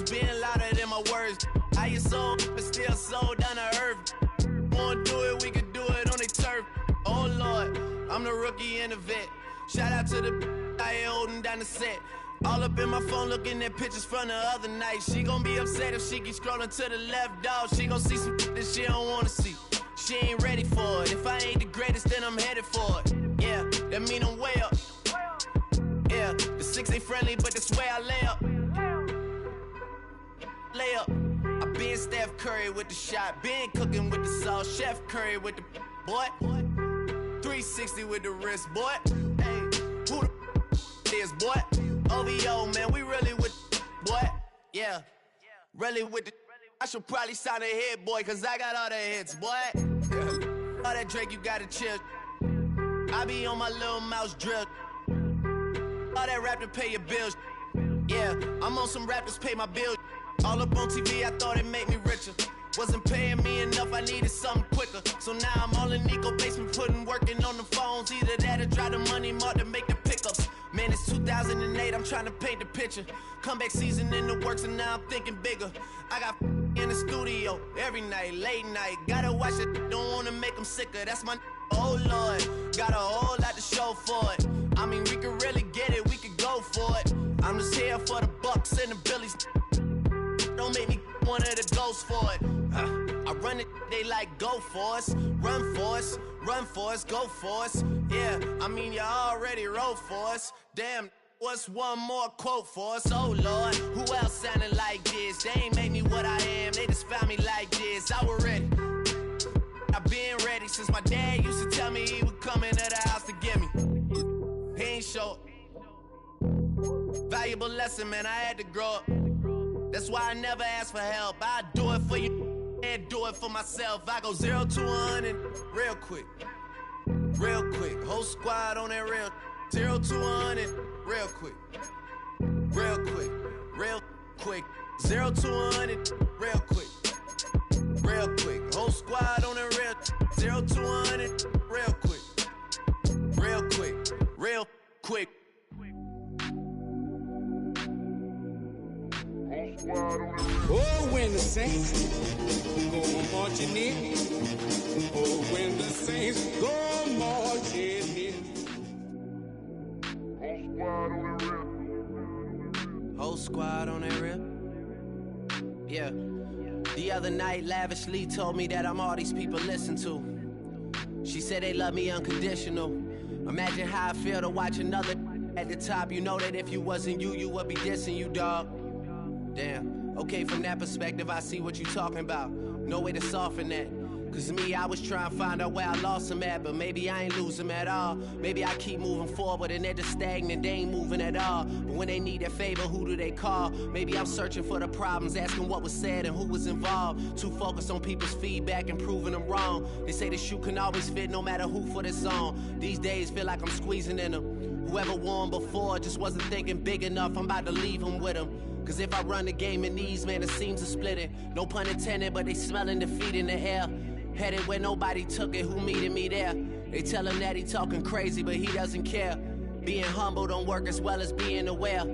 actions being louder than my words. How you so, but still so down to earth. Wanna do it, we could do it on the turf. Oh Lord, I'm the rookie and the vet. Shout out to the I ain't holding down the set. All up in my phone looking at pictures from the other night. She gon' be upset if she keep scrolling to the left, dog. She gon' see some that she don't wanna see. She ain't ready for it. If I ain't the greatest, then I'm headed for it. Yeah, that mean I'm way up. Yeah, the 6 ain't friendly, but that's where I lay up. Lay up. I been Steph Curry with the shot. Been cooking with the sauce. Chef Curry with the boy. 360 with the wrist, boy. Hey, who the is, boy? OVO, man, we really with boy. Yeah, really with the. I should probably sign a hit, boy, cause I got all the hits, boy. All that Drake, you gotta chill. I be on my little mouse drill. All that rap to pay your bills. Yeah, I'm on some rappers pay my bills. All up on TV, I thought it made me richer. Wasn't paying me enough, I needed something quicker. So now I'm all in Nico basement, working on the phones. Either that or drive the money mark to make the pickups. Man, it's 2008, I'm trying to paint the picture. Comeback season in the works and now I'm thinking bigger. I got in the studio every night, late night. Gotta watch it, don't wanna make them sicker. That's my oh Lord, got a whole lot to show for it. I mean, we could really get it, we could go for it. I'm just here for the bucks and the billies. Don't make me one of the ghosts for it. I run it, they like go for us. Run for us, run for us, go for us. Yeah, I mean you already wrote for us. Damn, what's one more quote for us? Oh Lord, who else sounding like this? They ain't made me what I am, they just found me like this. I was ready, I've been ready since my dad used to tell me he would come into the house to get me. He ain't show valuable lesson, man, I had to grow up. That's why I never ask for help. I do it for you and do it for myself. I go 0 to 100 real quick. Real quick. Whole squad on that real. 0 to 100 real quick. Real quick. Real quick. 0 to 100 real quick. Real quick. Whole squad on that real. 0 to 100 real quick. Real quick. Real quick. Oh, when the saints go marching in. Oh, when the saints go marching in. Whole squad on that rip. Yeah. The other night, Lavishly told me that I'm all these people listen to. She said they love me unconditional. Imagine how I feel to watch another at the top. You know that if you wasn't you, you would be dissing you, dog. Damn, okay, from that perspective, I see what you talking about. No way to soften that. Cause me, I was trying to find out where I lost him at, but maybe I ain't lose him at all. Maybe I keep moving forward and they're just stagnant, they ain't moving at all. But when they need a favor, who do they call? Maybe I'm searching for the problems, asking what was said and who was involved. Too focused on people's feedback and proving them wrong. They say the shoe can always fit no matter who for the song. These days feel like I'm squeezing in them. Whoever won before just wasn't thinking big enough, I'm about to leave them with them. Cause if I run the game in these, man, it seems to split it. No pun intended, but they smelling defeat in the air. Headed where nobody took it, who meeting me there? They tell him that he talking crazy, but he doesn't care. Being humble don't work as well as being aware.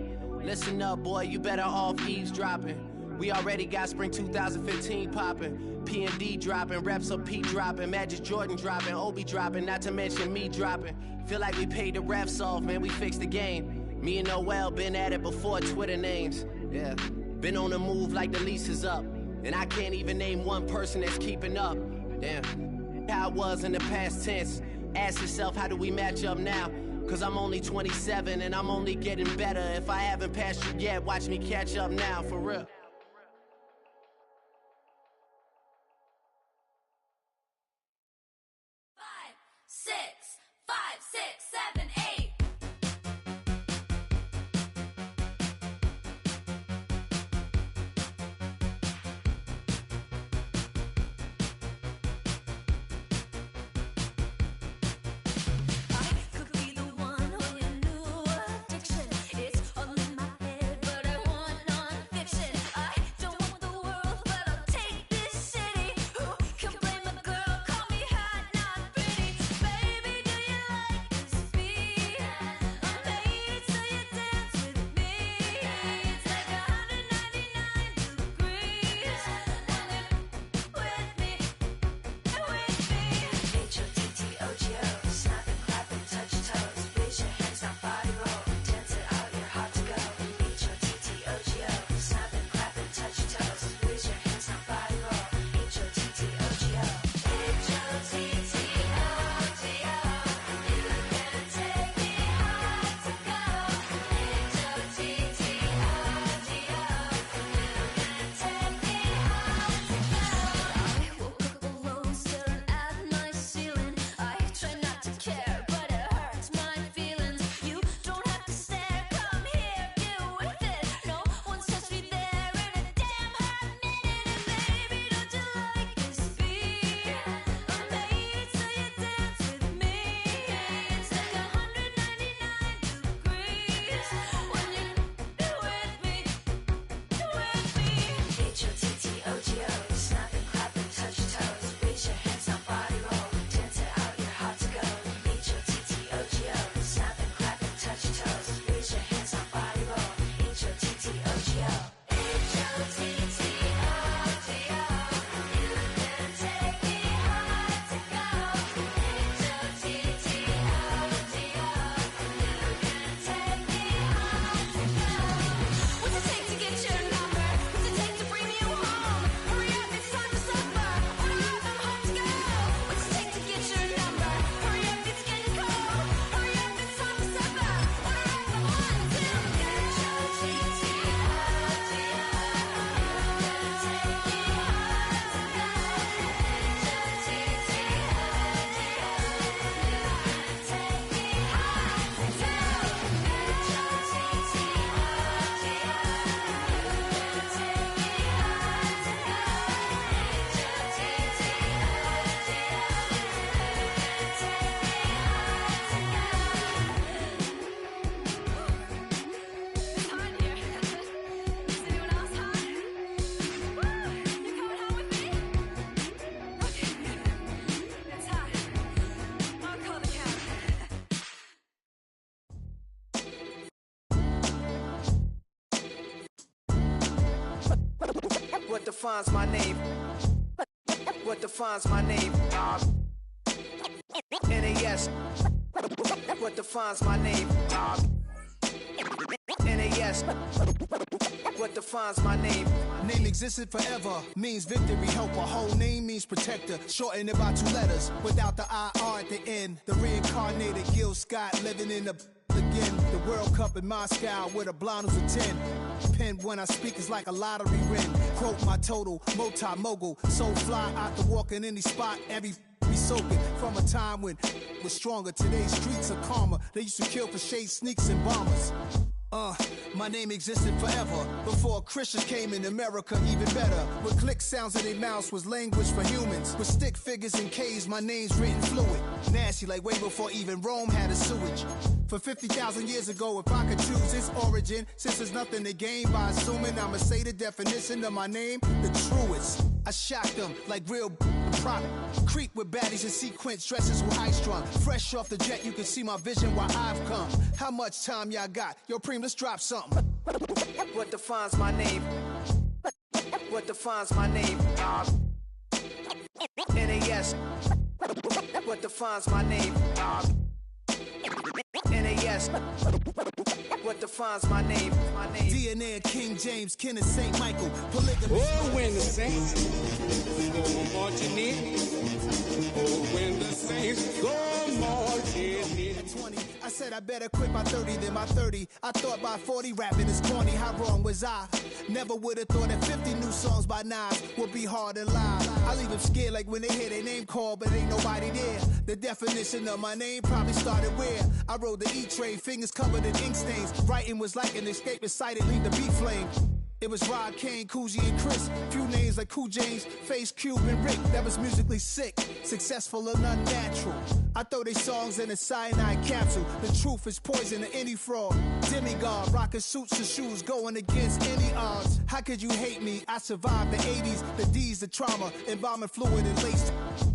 Listen up, boy, you better off eavesdropping. We already got spring 2015 popping. P&D dropping, reps of P dropping, Magic Jordan dropping, Obi dropping, not to mention me dropping. Feel like we paid the refs off, man, we fixed the game. Me and Noel been at it before Twitter names. Yeah, been on the move like the lease is up. And I can't even name one person that's keeping up. Damn, how it was in the past tense. Ask yourself, how do we match up now? Cause I'm only 27 and I'm only getting better. If I haven't passed you yet, watch me catch up now, for real. 6, 5, 6, 7, 8. I defines my name? What defines my name? NAS. What defines my name? NAS. What defines my name? Name existed forever, means victory, helper. Whole name means protector, shortened it by 2 letters, without the IR at the end. The reincarnated Gil Scott living in the again. The World Cup in Moscow with a blonde who's a 10. Pen when I speak is like a lottery win. Quote my total, multi-mogul, so fly out to walk in any spot, every be soaking from a time when was stronger. Today's streets are calmer. They used to kill for shade sneaks and bombers. My name existed forever before Christians came in America, even better. With click sounds in their mouths was language for humans. With stick figures and K's, my name's written fluid. Nasty like way before even Rome had a sewage. For 50,000 years ago, if I could choose its origin, since there's nothing to gain by assuming, I'ma say the definition of my name, the truest. I shocked them like real product. Creep with baddies in sequence, dresses with high strung. Fresh off the jet, you can see my vision while I've come. How much time y'all got? Yo, Preem, let's drop something. What defines my name? What defines my name? NAS. What defines my name? NAS. What defines my name? DNA of King James, Ken of St. Michael. Polygamy. Oh, when the saints go marching in. Oh, when the saints go marching in. 20, I said I better quit by 30 than my 30. I thought by 40 rapping is corny. How wrong was I? Never would have thought that 50 new songs by Nas would be hard to lie. I leave them scared like when they hear their name called, but ain't nobody there. The definition of my name probably started where I rode the E-train, fingers covered in ink stains. Writing was like an escape inside it, leave the beat flame. It was Rod Kane, Coogee, and Chris. Few names like Cool James, Face, Cube, and Rick. That was musically sick, successful and unnatural. I throw they songs in a cyanide capsule. The truth is poison to any fraud. Demigod, rocking suits and shoes, going against any odds. How could you hate me? I survived the 80s, the D's, the trauma, embalming fluid and laced.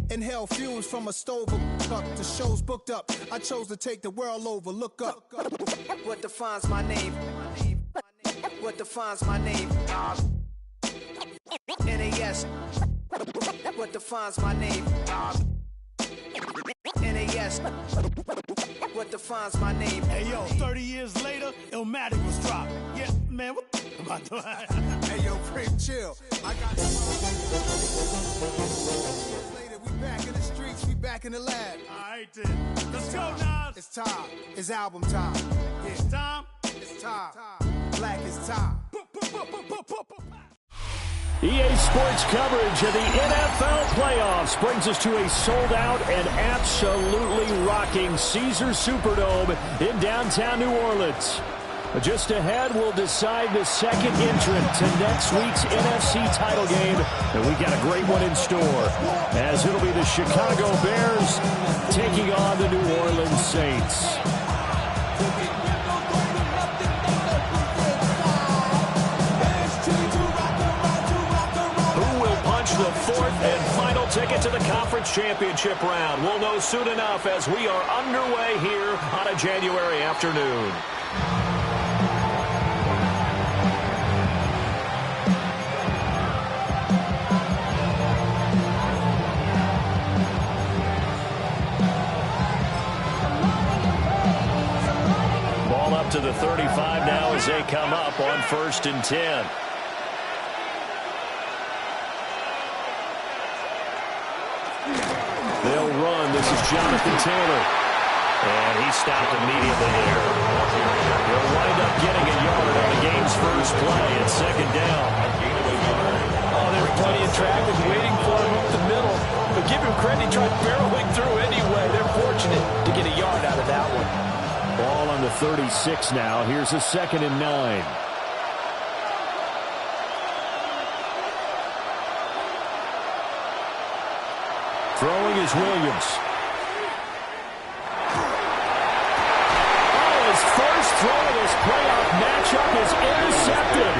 Inhale fumes from a stove up. The show's booked up. I chose to take the world over. Look up. What defines my name? What defines my name? NAS. What defines my name? NAS. What defines my name? Hey yo, 30 years later, Illmatic was dropped. Yeah, man, what the am I doing? Hey yo, Preem, chill. I got later, we back in the streets, we back in the lab. Alright then. Let's go, Nas. It's time. It's album time. Yeah. It's time. It's time. Black is time. EA Sports coverage of the NFL playoffs brings us to a sold-out and absolutely rocking Caesars Superdome in downtown New Orleans. Just ahead, we'll decide the second entrant to next week's NFC title game, and we got a great one in store, as it'll be the Chicago Bears taking on the New Orleans Saints. The fourth and final ticket to the conference championship round. We'll know soon enough as we are underway here on a January afternoon. Ball up to the 35 now as they come up on 1st and 10. They'll run. This is Jonathan Taylor. And he stopped immediately there. They'll wind up getting a yard on the game's first play at 2nd down. Oh, there's plenty of traffic waiting for him up the middle. But give him credit, he tried barreling through anyway. They're fortunate to get a yard out of that one. Ball on the 36 now. Here's a 2nd and 9. Throwing is Williams. Oh, his first throw of this playoff matchup is intercepted.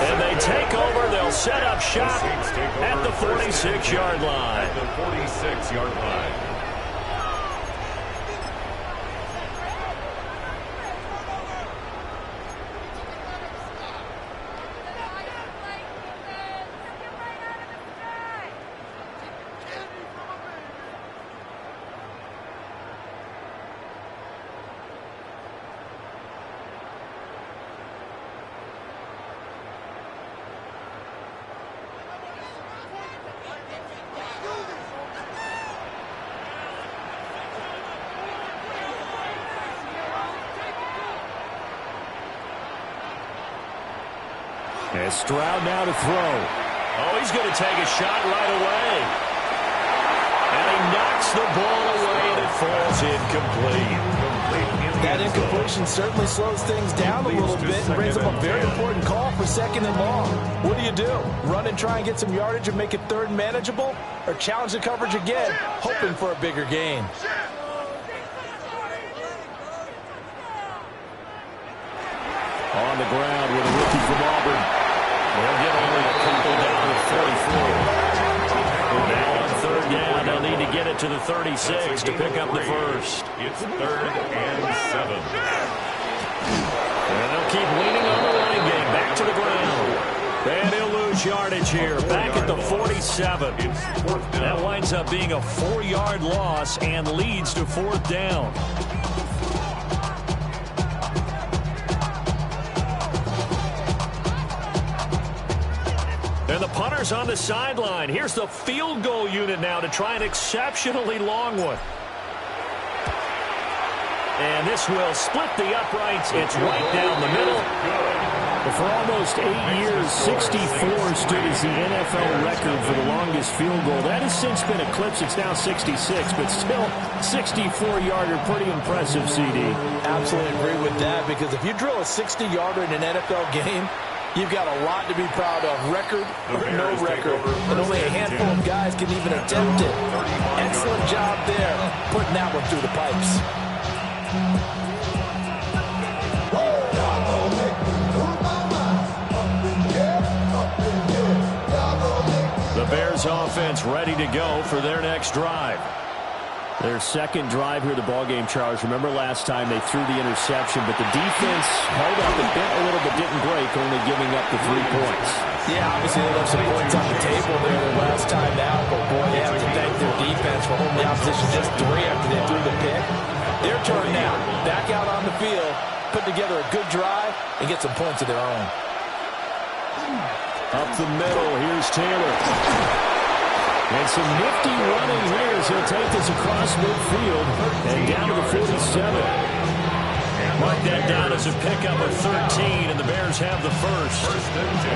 And they take over. They'll set up shop at the 46-yard line. At the 46-yard line. And Stroud now to throw. Oh, he's going to take a shot right away. And he knocks the ball away, and it falls incomplete. That incompletion certainly slows things down a little bit and brings up a very important call for second and long. What do? Run and try and get some yardage and make it third and manageable? Or challenge the coverage again, hoping for a bigger gain? On the ground with a rookie from Auburn. They'll get only a couple down to 44. Now on third down, they'll need to get it to the 36 to pick up the first. It's 3rd and 7. And they'll keep leaning on the running game. Back to the ground. And he'll lose yardage here. Back at the 47. That winds up being a 4-yard loss and leads to 4th down. And the punter's on the sideline. Here's the field goal unit now to try an exceptionally long one. And this will split the uprights. It's right down the middle. But for almost 8 years, 64 stood as the NFL record for the longest field goal. That has since been eclipsed. It's now 66, but still 64-yarder. Pretty impressive, CD. Absolutely agree with that, because if you drill a 60-yarder in an NFL game, you've got a lot to be proud of, record or no record. And only a handful of guys can even attempt it. Excellent job there, putting that one through the pipes. The Bears offense ready to go for their next drive. Their second drive here, the ballgame, Charles. Remember last time they threw the interception, but the defense held up a bit, a little bit, didn't break, only giving up the 3 points. Yeah, obviously they left some points on the table there the last time out, but boy, they have to thank their defense for holding the opposition just 3 after they threw the pick. Their turn now, back out on the field, put together a good drive, and get some points of their own. Up the middle, here's Taylor. And some nifty running here as he'll take this across midfield and down to the 47. Mark that down as a pickup of 13, and the Bears have the first.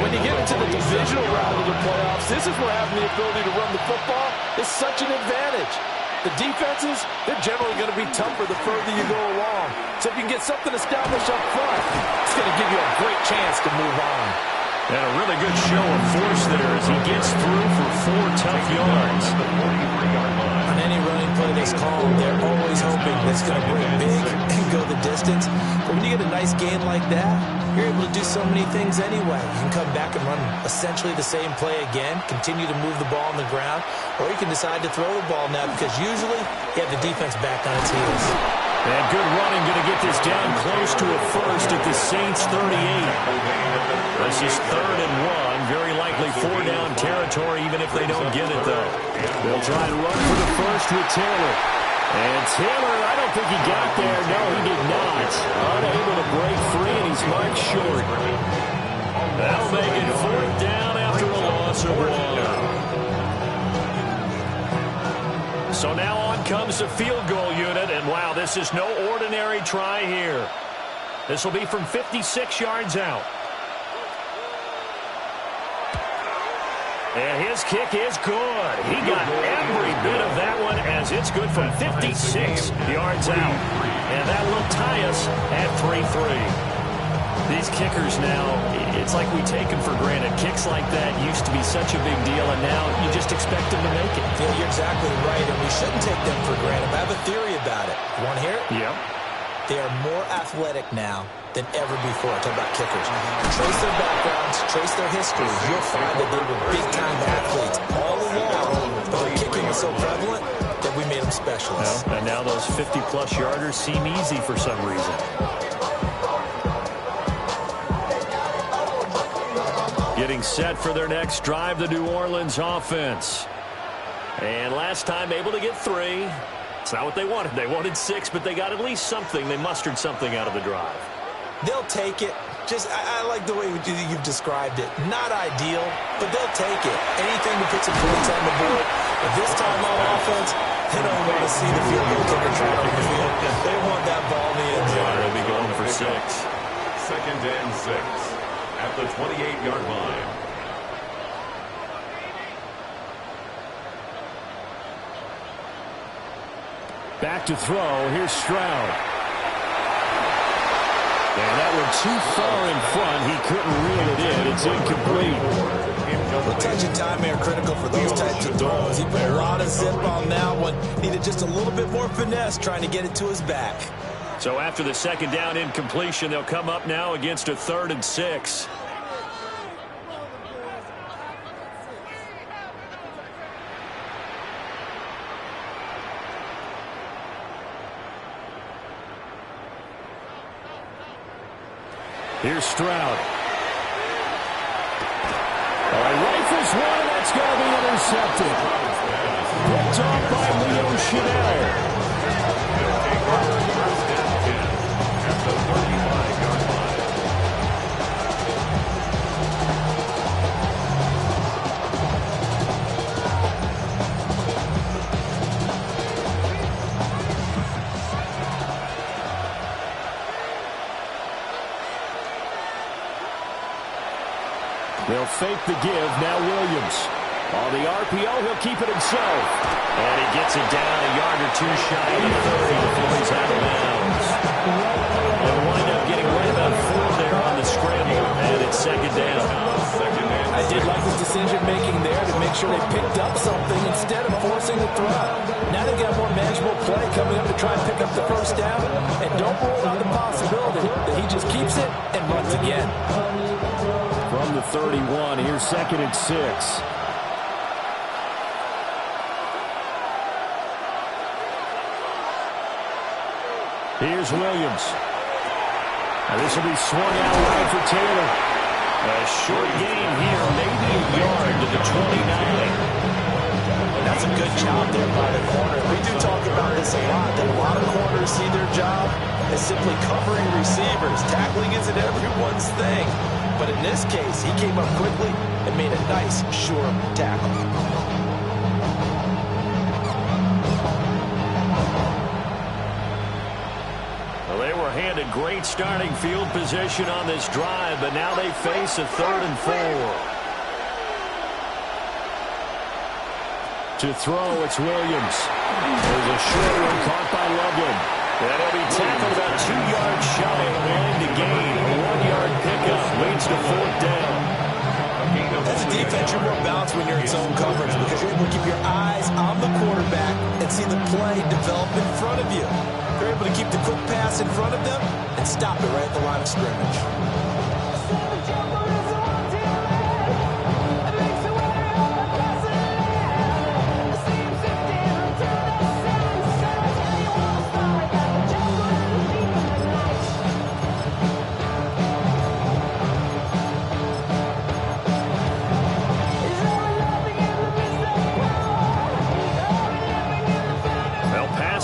When you get into the divisional round of the playoffs, this is where having the ability to run the football is such an advantage. The defenses, they're generally going to be tougher the further you go along. So if you can get something established up front, it's going to give you a great chance to move on. And a really good show of force there as he gets through for 4 tough yards. On any running play that's called, they're always hoping that's going to bring big and go the distance. But when you get a nice gain like that, you're able to do so many things anyway. You can come back and run essentially the same play again, continue to move the ball on the ground, or you can decide to throw the ball now because usually you have the defense back on its heels. And good running, going to get this down close to a first at the Saints 38. This is 3rd and 1. Very likely 4-down territory, even if they don't get it, though. They'll try and run for the first with Taylor. And Taylor, I don't think he got there. No, he did not. Unable to break free, and he's marked short. That'll make it 4th down after a loss of 1. So now on comes the field goal unit, and wow, this is no ordinary try here. This will be from 56 yards out. And his kick is good. He got every bit of that one as it's good from 56 yards out. And that will tie us at 3-3. These kickers now, it's like we take them for granted. Kicks like that used to be such a big deal, and now you just expect them to make it. Yeah, you're exactly right, and we shouldn't take them for granted. I have a theory about it. You want to hear it? Yep. They are more athletic now than ever before. Talk about kickers. Trace their backgrounds, trace their history. You'll find that they were big-time athletes all along, but their kicking was so prevalent that we made them specialists. Well, and now those 50-plus yarders seem easy for some reason. Getting set for their next drive, the New Orleans offense. And last time able to get 3. It's not what they wanted. They wanted 6, but they got at least something. They mustered something out of the drive. They'll take it. I like the way you've described it. Not ideal, but they'll take it. Anything to put some points on the board. But this time on offense, they don't want to see the field goal kicker try on the field. They want that ball in the end zone. They'll be going for 6. 2nd and 6. at the 28-yard line. Back to throw. Here's Stroud. And that one too far in front. He couldn't reel it in. It's incomplete. A touch of time here critical for those types of throws. He put a lot of zip on that one. Needed just a little bit more finesse trying to get it to his back. So after the second down incompletion, they'll come up now against a 3rd and 6. Here's Stroud. Rifles one, and that's going to be intercepted. Picked off by Leo Chanel. They'll take over 1st and 10 at the 35-yard line. They'll fake the give. Now Williams. On the RPO, he'll keep it himself. And he gets it down a yard or two shy of the 30 before he's out of bounds. They'll wind up getting right about 4 there on the scramble, and it's 2nd down. I did like his decision-making there to make sure they picked up something instead of forcing the throw. Now they've got more manageable play coming up to try and pick up the 1st down. And don't rule out the possibility that he just keeps it and runs again. From the 31, here's 2nd and 6. Here's Williams. Now this will be swung out right for Taylor. A short gain here, maybe a yard to the 29. That's a good job there by the corner. We do talk about this a lot, that a lot of corners see their job as simply covering receivers. Tackling isn't everyone's thing. But in this case, he came up quickly and made a nice, sure tackle. Well, they were handed great starting field position on this drive, but now they face a 3rd and 4. To throw, it's Williams. There's a short one caught by Loveland. That'll be tackled about 2 yards shy of the line to gain. A 1-yard pickup leads to 4th down. As a defense, you're more balanced when you're in zone coverage because you're able to keep your eyes on the quarterback and see the play develop in front of you. You're able to keep the quick pass in front of them and stop it right at the line of scrimmage.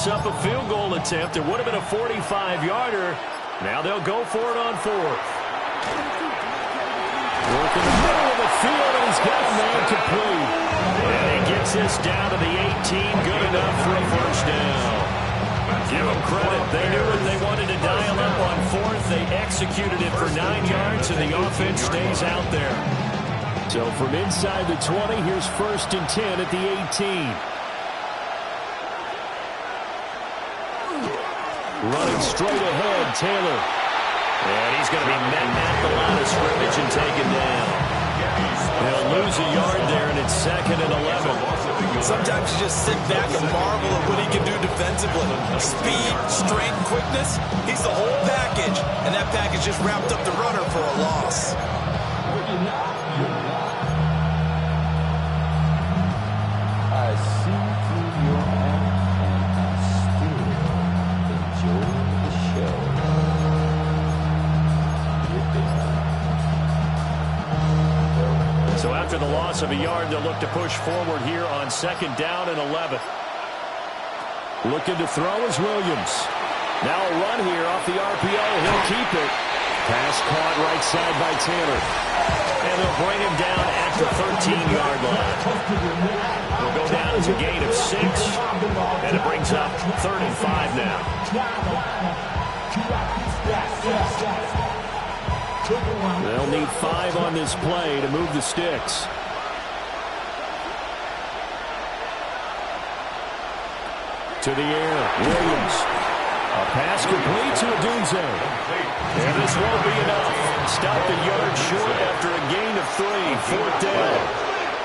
Up a field goal attempt. It would have been a 45-yarder. Now they'll go for it on 4th. Work in the middle of the field, and he's got a man complete. And he gets this down to the 18. Good enough for a 1st down. Give them credit. They knew what they wanted to dial up on 4th. They executed it for 9 yards, and the offense stays out there. So from inside the 20, here's 1st and 10 at the 18. Running straight ahead, Taylor. And he's going to be met at the line of scrimmage and taken down. They'll lose a yard there, and it's 2nd and 11. Sometimes you just sit back and marvel at what he can do defensively. Speed, strength, quickness, he's the whole package. And that package just wrapped up the runner for a loss. I see through your eyes and still enjoy the show. So after the loss of a yard, they'll look to push forward here on 2nd down and 11. Looking to throw is Williams. Now a run here off the RPO. He'll keep it. Pass caught right side by Taylor. And they'll bring him down at the 13-yard line. He'll go down as a gain of 6. And it brings up 3rd and 5 now. They'll need 5 on this play to move the sticks. To the air, Williams. A pass complete to Odunze. And this won't be enough. Stopped a yard short after a gain of 3. 4th down.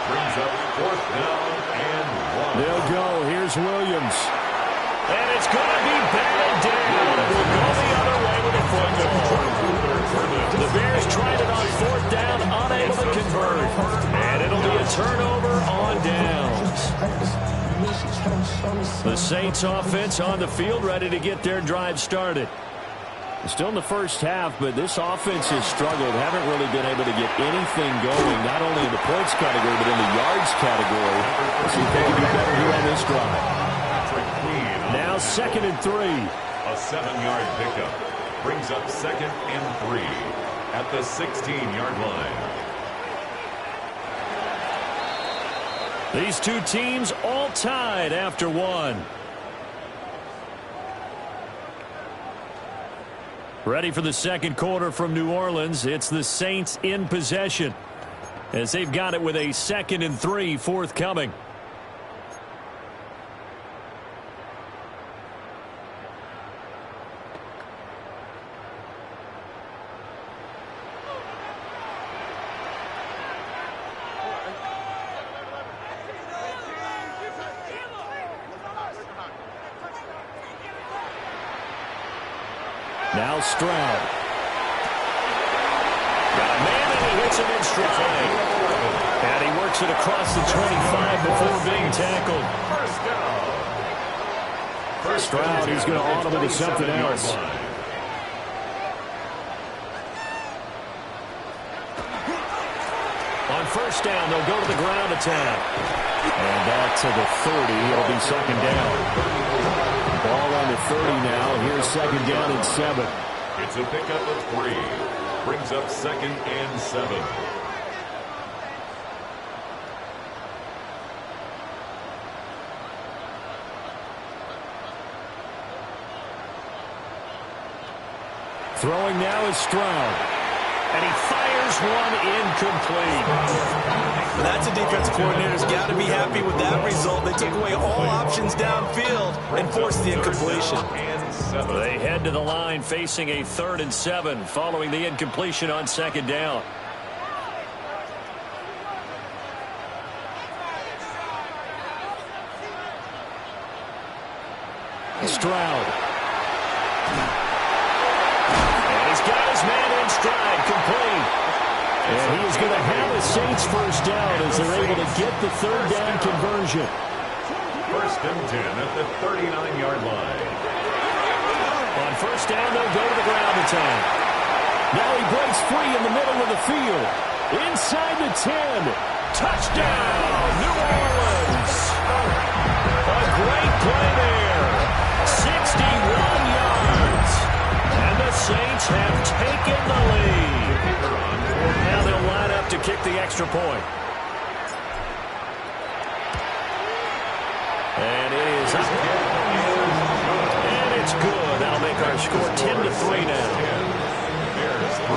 Brings up 4th down and 1. They'll go. Here's Williams. And it's going to be batted down. It will go the other way with a football. The Bears tried it on 4th down, unable to convert. And it'll be a turnover on downs. The Saints offense on the field, ready to get their drive started. Still in the first half, but this offense has struggled. Haven't really been able to get anything going, not only in the points category, but in the yards category. Let's see if they can do better here on this drive. Now 2nd and 3. A 7-yard pickup. Brings up 2nd and 3 at the 16-yard line. These two teams all tied after 1. Ready for the second quarter from New Orleans. It's the Saints in possession as they've got it with a 2nd and 3 forthcoming. Now Stroud. Got a man and he hits him in stride. And he works it across the 25 before being tackled. Stroud, he's going to auto him into something else. On 1st down, they'll go to the ground attack. And back to the 30. It'll be 2nd down. Ball on the 30 now. Here's 2nd down and 7. It's a pickup of 3. Brings up 2nd and 7. Throwing now is Stroud. And he fires one incomplete. That's a defensive coordinator's got to be happy with that result. They took away all options downfield and forced the incompletion. They head to the line facing a 3rd and 7 following the incompletion on 2nd down. Stroud. And he's got his man in stride, complete. And he is going to have a Saints 1st down as they're able to get the 3rd down conversion. 1st and 10 at the 39-yard line. On 1st down, they'll go to the ground attack. Now he breaks free in the middle of the field. Inside the 10. Touchdown, New Orleans. A great play there. 61 yards. And the Saints have taken the lead. Now they'll line up to kick the extra point. And it is up. And it's good. That'll make our score 10-3 now. There's 3.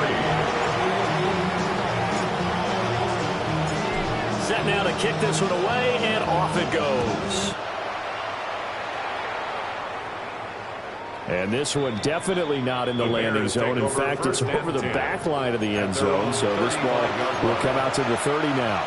Set now to kick this one away, and off it goes. And this one definitely not in the landing zone. In fact, it's over the back line of the end zone, so this ball will come out to the 30 now.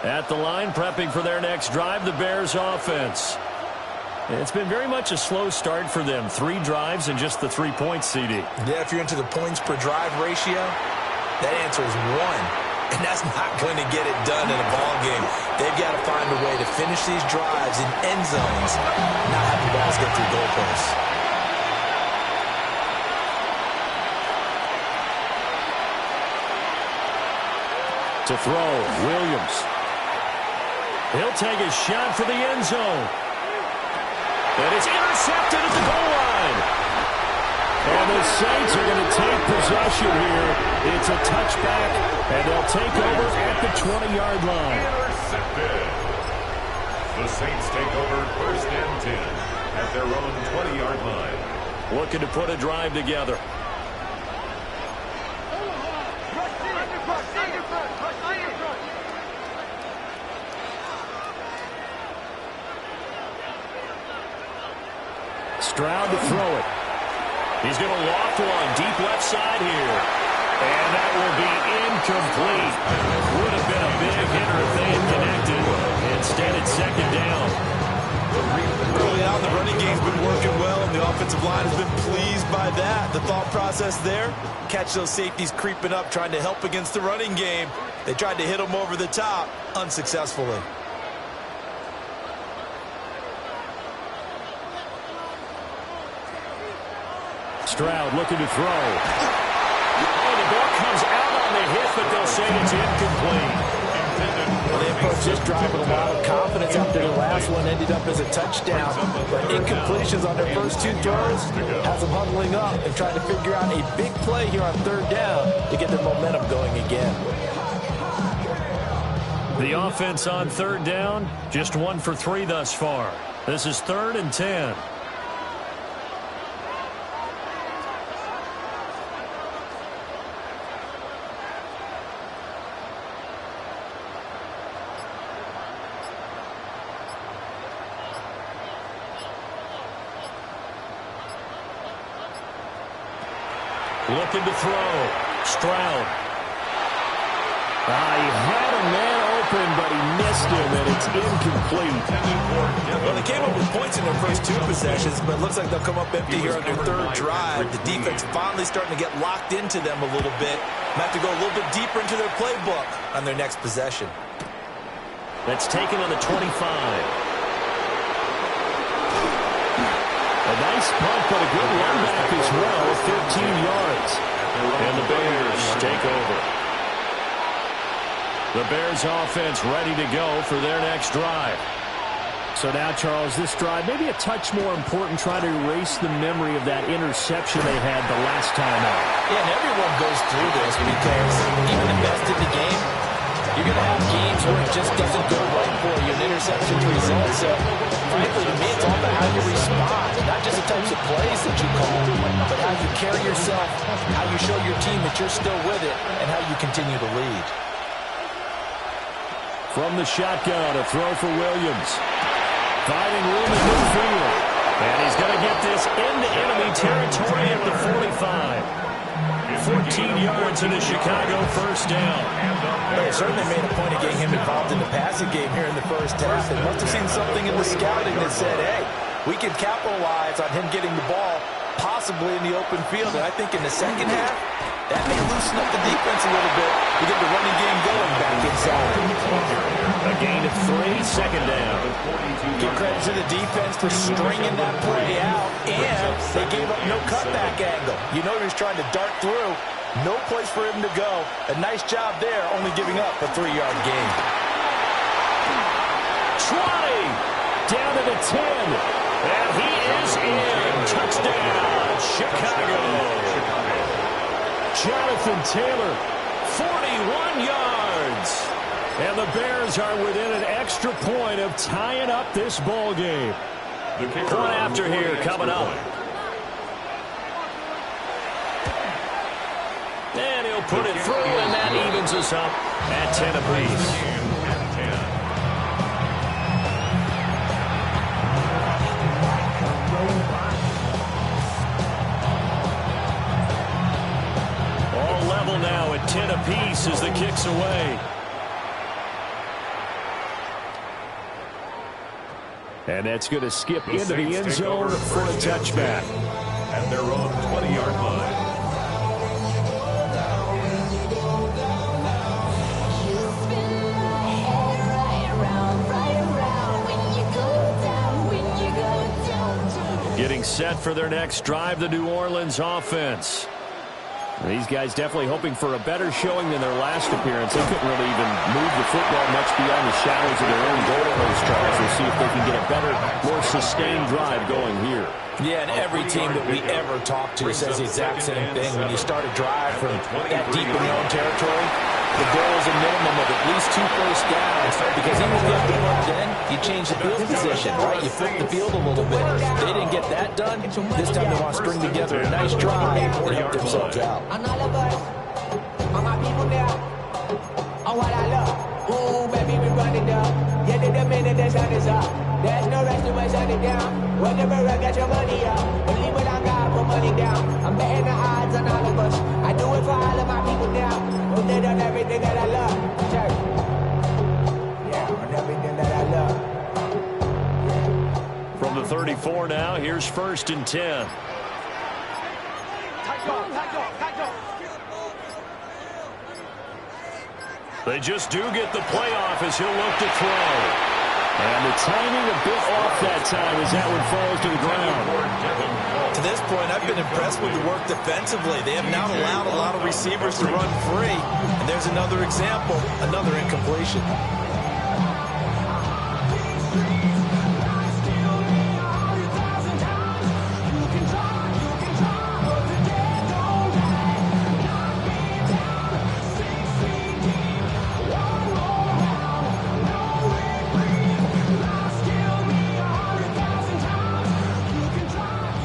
At the line, prepping for their next drive, the Bears offense. It's been very much a slow start for them. 3 drives and just the 3 points, CD. Yeah, if you're into the points per drive ratio, that answer is 1. And that's not going to get it done in a ball game. They've got to find a way to finish these drives in end zones, not have the balls get through goalposts. To throw, Williams. He'll take a shot for the end zone. And it's intercepted at the goal line. And the Saints are going to take possession here. It's a touchback, and they'll take over at the 20-yard line. Intercepted. The Saints take over 1st and 10 at their own 20-yard line. Looking to put a drive together. Stroud to throw it. He's going to loft one deep left side here. And that will be incomplete. Would have been a big hitter if they had connected. Instead, it's 2nd down. Early on, the running game's been working well, and the offensive line has been pleased by that. The thought process there, catch those safeties creeping up, trying to help against the running game. They tried to hit them over the top, unsuccessfully. Stroud looking to throw. Oh, the ball comes out on the hit, but they'll say it's incomplete. Well, they approached this drive with a lot of confidence after the last one ended up as a touchdown. But incompletions on their first 2 throws has them huddling up and trying to figure out a big play here on 3rd down to get their momentum going again. The offense on 3rd down, just 1 for 3 thus far. This is 3rd and 10. Looking to throw. Stroud. He had a man open, but he missed him, and it's incomplete. Well, they came up with points in their first 2 possessions, but it looks like they'll come up empty here on their 3rd drive. The defense finally starting to get locked into them a little bit. They have to go a little bit deeper into their playbook on their next possession. That's taken on the 25. A nice punt, but a good run back as well, 15 yards. And the Bears take over. The Bears offense ready to go for their next drive. So now, Charles, this drive maybe a touch more important, trying to erase the memory of that interception they had the last time out. Yeah, and everyone goes through this because even the best in the game, you're going to have games where it just doesn't go right for you, an interception results. So, frankly, to me, it's all about how you respond, not just the types of plays that you call, but how you carry yourself, how you show your team that you're still with it, and how you continue to lead. From the shotgun, a throw for Williams. Finding room in midfield. And he's going to get this into enemy territory at the 45. 14 yards in a Chicago 1st down. They certainly made a point of getting him involved in the passing game here in the first half. They must have seen something in the scouting that said, hey, we can capitalize on him getting the ball possibly in the open field. And I think in the second half, that may loosen up the defense a little bit to get the running game going back inside. A gain of 3, 2nd down. Give credit to the defense for stringing that play out, and they gave up no cutback angle. You know he was trying to dart through. No place for him to go. A nice job there, only giving up a 3-yard gain. 20, down to the 10, and he is in. Touchdown, Chicago. Jonathan Taylor, 41 yards. And the Bears are within an extra point of tying up this ball game. One after here coming up. And he'll put it through, and that evens us up at 10 apiece. All level now at 10 apiece as the kick's away. And that's going to skip into the end zone for a touchback. At their own 20-yard line. Getting set for their next drive, the New Orleans offense. These guys definitely hoping for a better showing than their last appearance. They couldn't really even move the football much beyond the shadows of their own goalpost, Charles. We'll see if they can get a better, more sustained drive going here. Yeah, and every team that we ever talk to says the exact same thing. When you start a drive from that deep in your own territory, the goal is a minimum of at least 2 first downs, because even if you have to punch in, you change the field position, right? You flip the field a little bit. They didn't get that done. This time they want to string together a nice drive and help themselves out. And all of us, all my people there, oh, what I love. Ooh, baby, we run it up. Get to the minute the sun is up. There's no rest to my shut it down. Whenever I get your money up, believe what I got, put money down. I'm betting the odds on all of us. I do it for all of my people now. Who did on everything that I love. Church. Yeah, on everything that I love. Yeah. From the 34 now, here's 1st and 10. They just do get the playoff as he'll look to throw. And the timing a bit off that time as that one falls to the ground. To this point, I've been impressed with the work defensively. They have not allowed a lot of receivers to run free. And there's another example, another incompletion.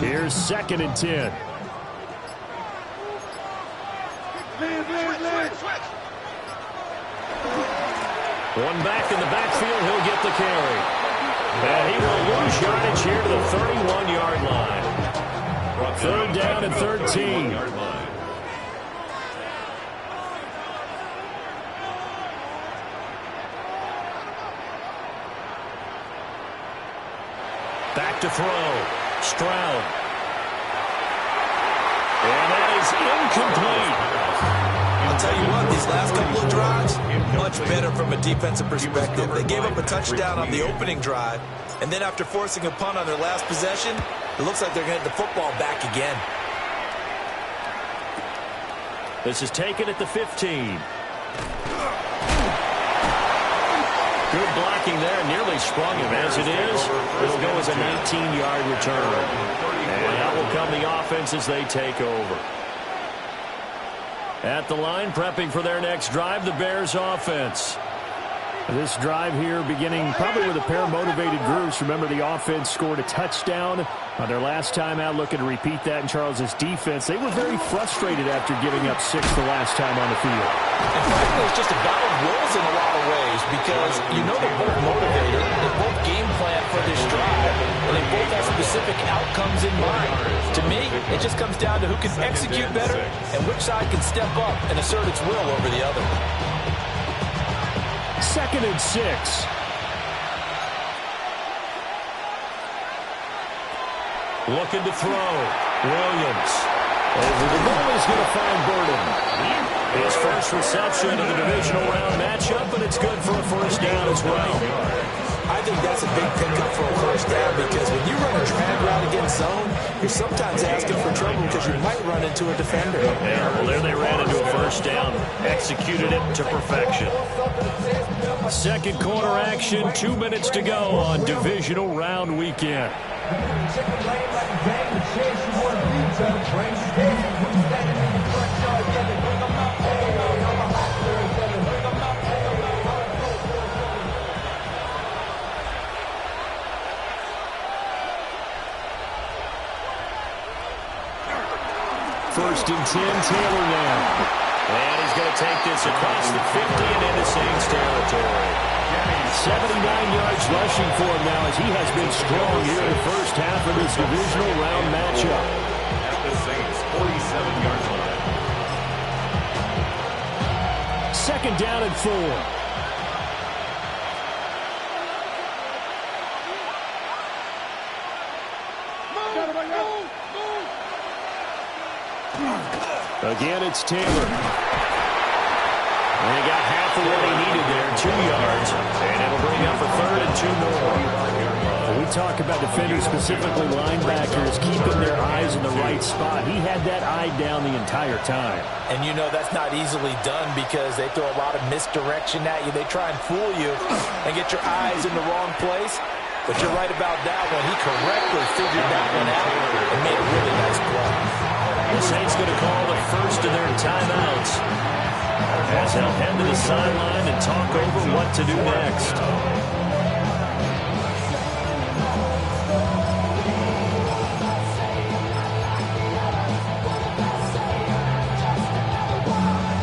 Here's 2nd and 10. One back in the backfield, he'll get the carry. And he will lose yardage here to the 31-yard line. 3rd down and 13. Back to throw. Stroud. And that is incomplete. I'll tell you what, these last couple of drives, much better from a defensive perspective. They gave up a touchdown on the opening drive, and then after forcing a punt on their last possession, it looks like they're going to get the football back again. This is taken at the 15. Good blocking there, nearly sprung him. As it is, it'll go as a 19-yard return. And out will come the offense as they take over. At the line, prepping for their next drive, the Bears offense. This drive here beginning probably with a pair of motivated groups. Remember, the offense scored a touchdown on their last time out. Looking to repeat that in Charles's defense. They were very frustrated after giving up 6 the last time on the field. And frankly, it's just a battle of wills in a lot of ways, because you know they're both motivated, they both game plan for this drive, and they both have specific outcomes in mind. To me, it just comes down to who can execute better and which side can step up and assert its will over the other. 2nd and 6. Looking to throw. Williams. Over the middle is going to find Burden. His first reception of the divisional round matchup, but it's good for a first down as well. I think that's a big pickup for a first down, because when you run a drag route against zone, you're sometimes asking for trouble because you might run into a defender. Yeah, well, there they ran into a first down. Executed it to perfection. Second quarter action, 2 minutes to go on divisional round weekend. First and 10, Taylor now. And he's going to take this across the 50 and into Saints territory. 79 yards rushing for him now, as he has been strong here in the first half of this divisional round matchup. At the Saints' 47-yard line. 2nd down and 4. Again, it's Taylor. And he got half of what he needed there, 2 yards. And it'll bring up a third and 2 more. When we talk about defenders, specifically linebackers, keeping their eyes in the right spot. He had that eye down the entire time. And you know that's not easily done because they throw a lot of misdirection at you. They try and fool you and get your eyes in the wrong place. But you're right about that one. He correctly figured that one out and made a really nice play. The Saints going to call the first of their timeouts as they'll head to the sideline and talk over what to do next.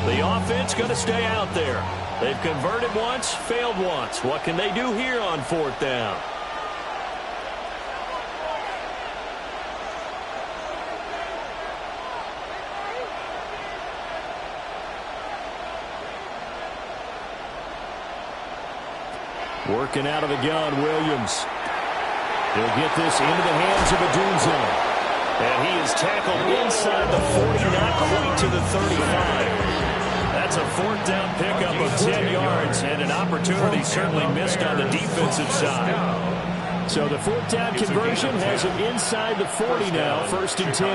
The offense going to stay out there. They've converted once, failed once. What can they do here on 4th down? Working out of the gun, Williams. He'll get this into the hands of Adunzo. And he is tackled inside the 40, not quite to the 35. That's a 4th down pickup of 10 yards and an opportunity certainly missed on the defensive side. So the 4th down conversion has him inside the 40 now, 1st and 10.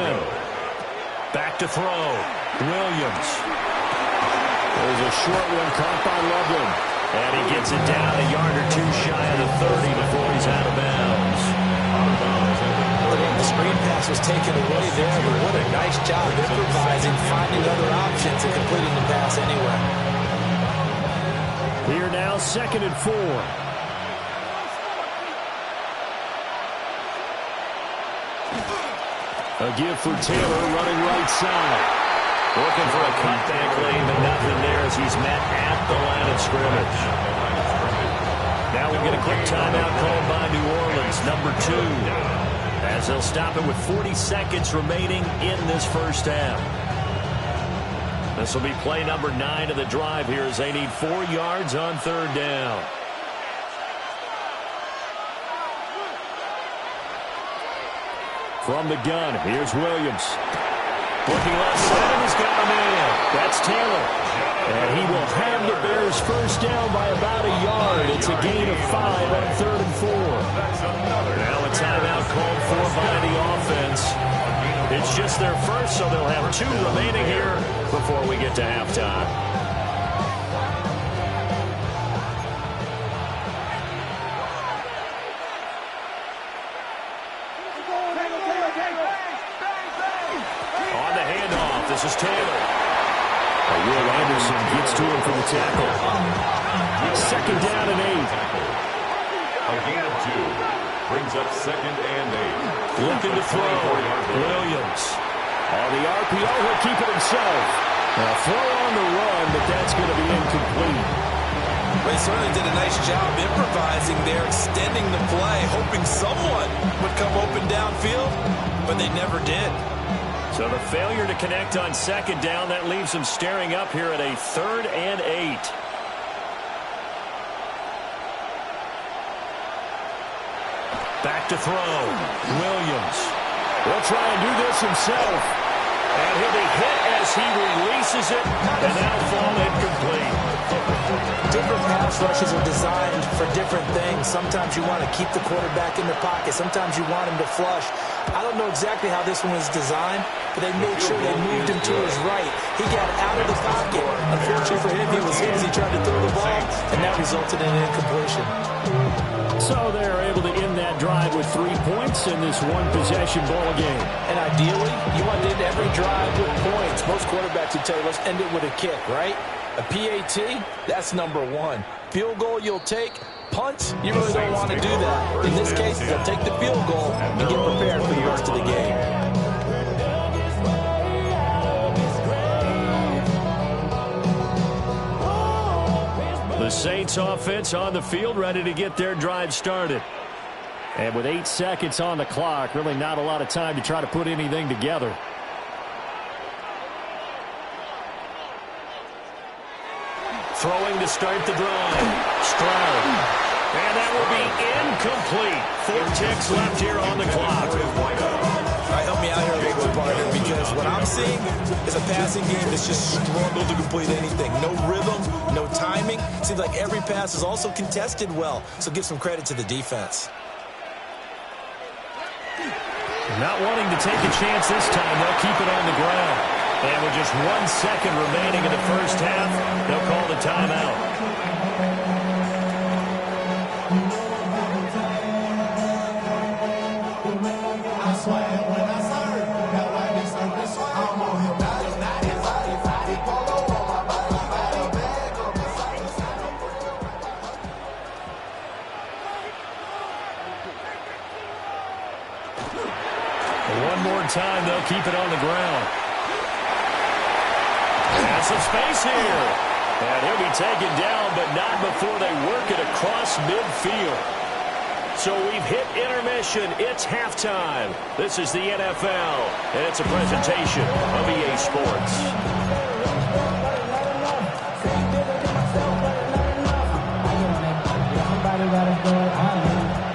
Back to throw. Williams. There's a short one caught by Loveland. And he gets it down a yard or 2 shy of the 30 before he's out of bounds. The screen pass was taken away there, but what a nice job improvising, finding other options, and completing the pass anyway. Here now, 2nd and 4. A give for Taylor running right side. Looking for a cutback lane, but nothing there as he's met at the line of scrimmage. Now we get a quick timeout called by New Orleans, number 2. As they'll stop it with 40 seconds remaining in this first half. This will be play number 9 of the drive here as they need 4 yards on 3rd down. From the gun, here's Williams. Looking left side, and he's got a man. That's Taylor. And he will have the Bears first down by about a yard. It's a gain of 5 on 3rd and 4. Now a timeout called for by the offense. It's just their first, so they'll have 2 remaining here before we get to halftime. This is Taylor. Will Anderson gets to him for the tackle. 2nd down and 8. A gain of 2. Brings up 2nd and 8. Looking to throw. Williams. On the RPO, he'll keep it himself. Now throw on the run, but that's going to be incomplete. Well, he certainly did a nice job improvising there, extending the play, hoping someone would come open downfield, but they never did. So the failure to connect on 2nd down, that leaves him staring up here at a 3rd and 8. Back to throw. Williams will try and do this himself. And he'll be hit as he releases it, and that'll fall incomplete. Different pass rushes are designed for different things. Sometimes you want to keep the quarterback in the pocket. Sometimes you want him to flush. I don't know exactly how this one was designed, but they made sure they moved him to his right. He got out of the pocket. Unfortunately for him, he was hit as he tried to throw the ball, and that resulted in an incompletion. So they're able to end that drive with 3 points in this one-possession ball game. And ideally, you want to end every drive with points. Most quarterbacks would tell you, let's end it with a kick, right? A PAT, that's number 1. Field goal you'll take. Punts, you really don't want to do that. In this case, they'll take the field goal and get prepared for the rest of the game. The Saints offense on the field, ready to get their drive started. And with 8 seconds on the clock, really not a lot of time to try to put anything together. Throwing to start the drive. Stroud. And that will be incomplete. 4 ticks left here on the clock. All right, help me out here a little bit, partner, because What I'm seeing is a passing game that's just struggled to complete anything. No rhythm, no timing. Seems like every pass is also contested well, so give some credit to the defense. Not wanting to take a chance this time, they'll keep it on the ground. And with just 1 second remaining in the first half, they'll call the timeout. One more time, they'll keep it on the ground. And some space here. And he'll be taken down, but not before they work it across midfield. So we've hit intermission. It's halftime. This is the NFL, and it's a presentation of EA Sports.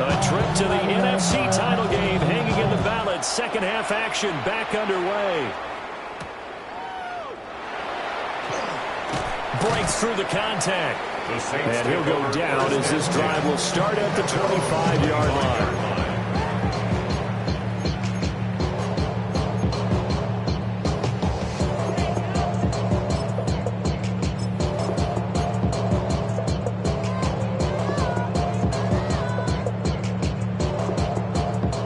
A trip to the NFC title game hanging in the balance. Second half action back underway. Breaks through the contact. And he'll go down as this drive will start at the 25-yard line.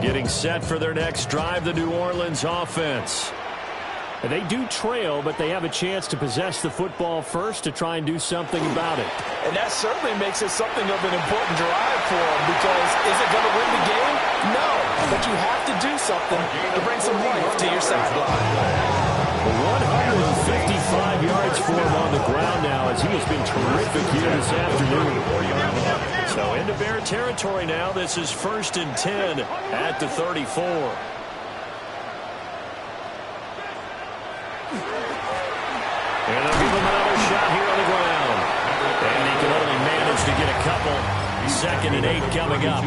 Getting set for their next drive, the New Orleans offense. They do trail, but they have a chance to possess the football first to try and do something about it. And that certainly makes it something of an important drive for them, because is it going to win the game? No, but you have to do something to bring some life to your sideline. 155 yards for him on the ground now, as he has been terrific here this afternoon. So into Bear territory now. This is 1st and 10 at the 34. And they'll give him another shot here on the ground. And he can only manage to get a couple. 2nd and 8 coming up.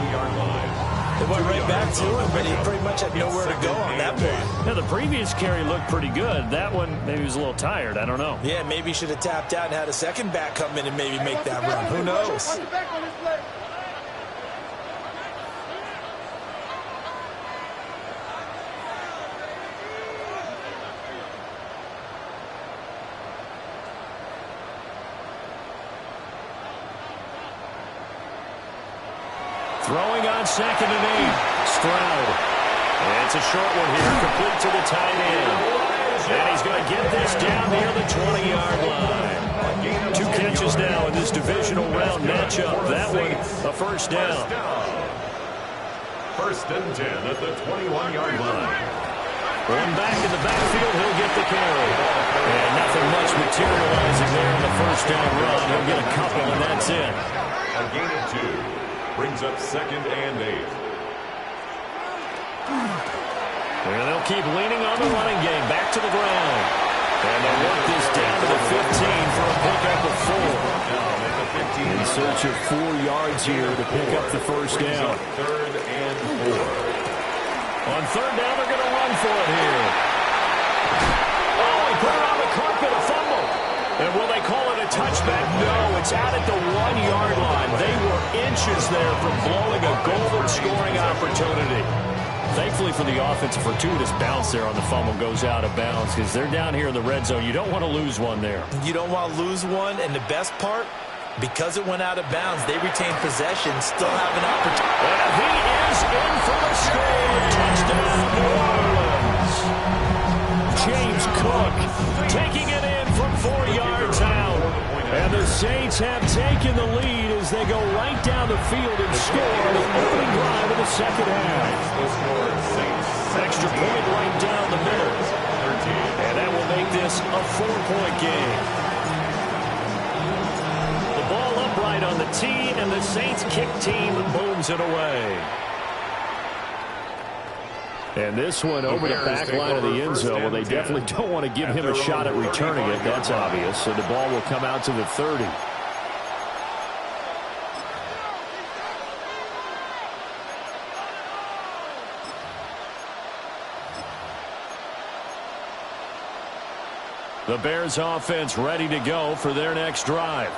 They went right back to him, but he pretty much had nowhere to go on that one. Now, the previous carry looked pretty good. That one, maybe he was a little tired. I don't know. Yeah, maybe he should have tapped out and had a second back come in and maybe make that run. Who knows? Throwing on 2nd and 8. Stroud. And it's a short one here, complete to the tight end. And he's going to get this down near the 20-yard line. 2 catches now in this divisional round matchup. That one, a first down. 1st and 10 at the 21-yard line. One back in the backfield, he'll get the carry. And nothing much materializing there in the first down run. He'll get a couple, and that's it. A gain of 2. Brings up 2nd and 8. And they'll keep leaning on the running game. Back to the ground. And they'll work this down to the 15 for a pickup of 4. In search of 4 yards here to pick up the first down. 3rd and 4. On 3rd down, they're going to run for it here. Oh, he put it on the carpet, a fumble. And will they call it a touchback? No, it's out at the 1-yard line. They were inches there from blowing a golden scoring opportunity. Thankfully for the offense, a fortuitous bounce there on the fumble goes out of bounds, because they're down here in the red zone. You don't want to lose one there. You don't want to lose one, and the best part, because it went out of bounds, they retain possession, still have an opportunity. And he is in for the score. Touchdown, New Orleans. James Cook taking it in from 4 yards out. And the Saints have taken the lead as they go right down the field and score the opening drive of the second half. Extra point right down the middle. And that will make this a 4-point game. The ball upright on the tee, and the Saints kick team booms it away. And this one over the back line of the end zone. Well, they definitely don't want to give him a shot at returning it. That's obvious. So the ball will come out to the 30. The Bears offense ready to go for their next drive.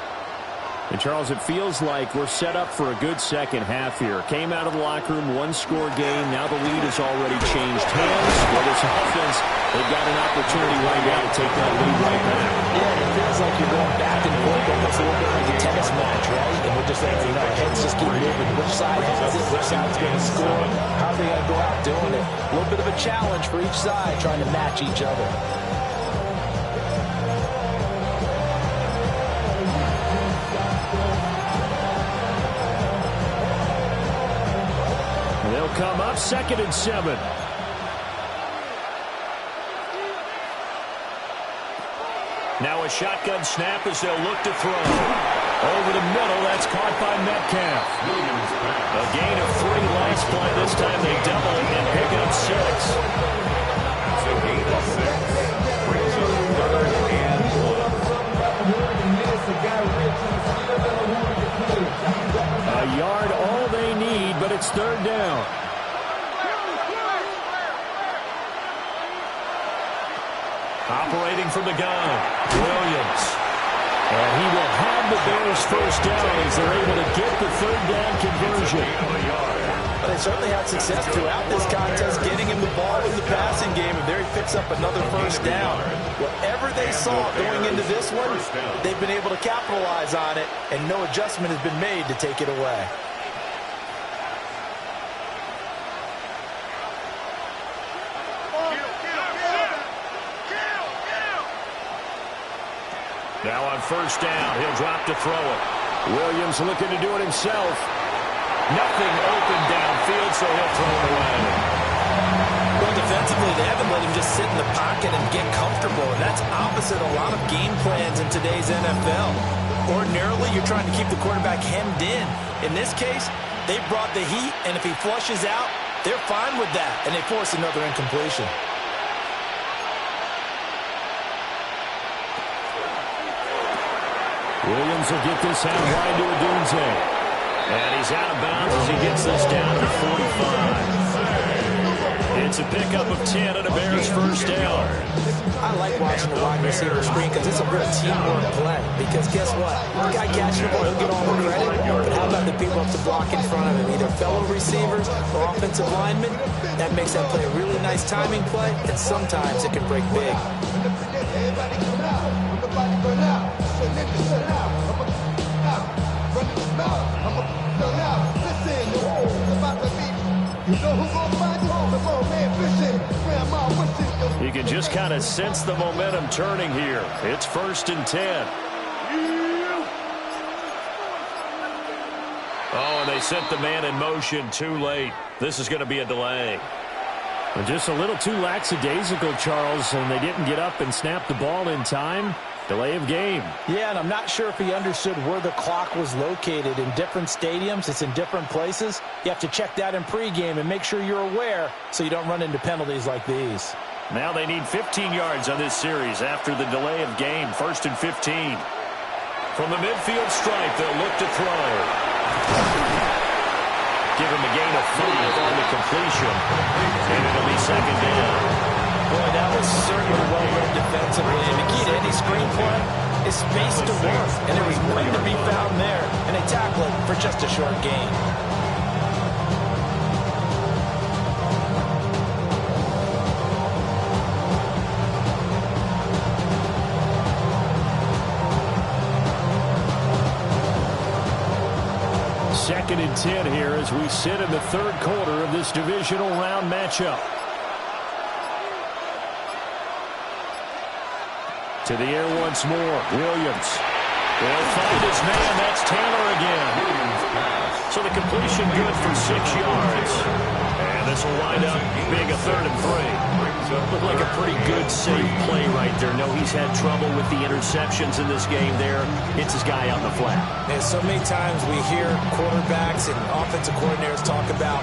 And, Charles, it feels like we're set up for a good second half here. Came out of the locker room, one-score game. Now the lead has already changed hands. Well, this offense, they've got an opportunity right now to take that lead right back. Yeah, it feels like you're going back and forth, almost a little bit like a tennis match, right? And we're just letting you know, heads just keep moving. Which side has it? Which side's going to score? How are they going to go out doing it? A little bit of a challenge for each side, trying to match each other. They'll come up 2nd and 7. Now a shotgun snap as they'll look to throw. Over the middle, that's caught by Metcalf. A gain of 3 last play. This time they double it and pick up 6. So gain of 6. Brings up 3rd and 1. A yard, all they need, but it's 3rd down. Operating from the gun, Williams. And he will have the Bears first down as they're able to get the 3rd down conversion. But they certainly had success throughout this contest, getting him the ball in the passing game, and there he picks up another first down. Whatever they saw going into this one, they've been able to capitalize on it, and no adjustment has been made to take it away. Now on first down, he'll drop to throw it. Williams looking to do it himself. Nothing open downfield, so he'll throw it away. Well, defensively, they haven't let him just sit in the pocket and get comfortable, and that's opposite a lot of game plans in today's NFL. Ordinarily, you're trying to keep the quarterback hemmed in. In this case, they brought the heat, and if he flushes out, they're fine with that, and they force another incompletion. Williams will get this out wide to Odunze. And he's out of bounds as he gets this down to 45. It's a pickup of 10 and a Bears first down. I like watching the wide receiver screen because it's a real teamwork play. Because guess what? The guy catching the ball, he'll get all the credit. But how about the people up to block in front of him? Either fellow receivers or offensive linemen. That makes that play a really nice timing play. And sometimes it can break big. You can just kind of sense the momentum turning here. It's 1st and 10. Oh, and they sent the man in motion too late. This is going to be a delay. And just a little too lackadaisical, Charles, and they didn't get up and snap the ball in time. Delay of game. Yeah, and I'm not sure if he understood where the clock was located. In different stadiums, it's in different places. You have to check that in pregame and make sure you're aware so you don't run into penalties like these. Now they need 15 yards on this series after the delay of game. 1st and 15. From the midfield stripe, they'll look to throw. Give him a gain of 5 on the completion. And it'll be 2nd down. Boy, that was certainly well read defensively. And the key to any screenplay is space to work. And there was none to be found there. And they tackle it for just a short gain. Second and 10 here as we sit in the 3rd quarter of this divisional round matchup. To the air once more. Williams. They'll find his man. That's Taylor again. So the completion good for 6 yards. And this will wind up being a 3rd and 3. Looked like a pretty good, safe play right there. No, he's had trouble with the interceptions in this game there. Hits his guy out in the flat. And so many times we hear quarterbacks and offensive coordinators talk about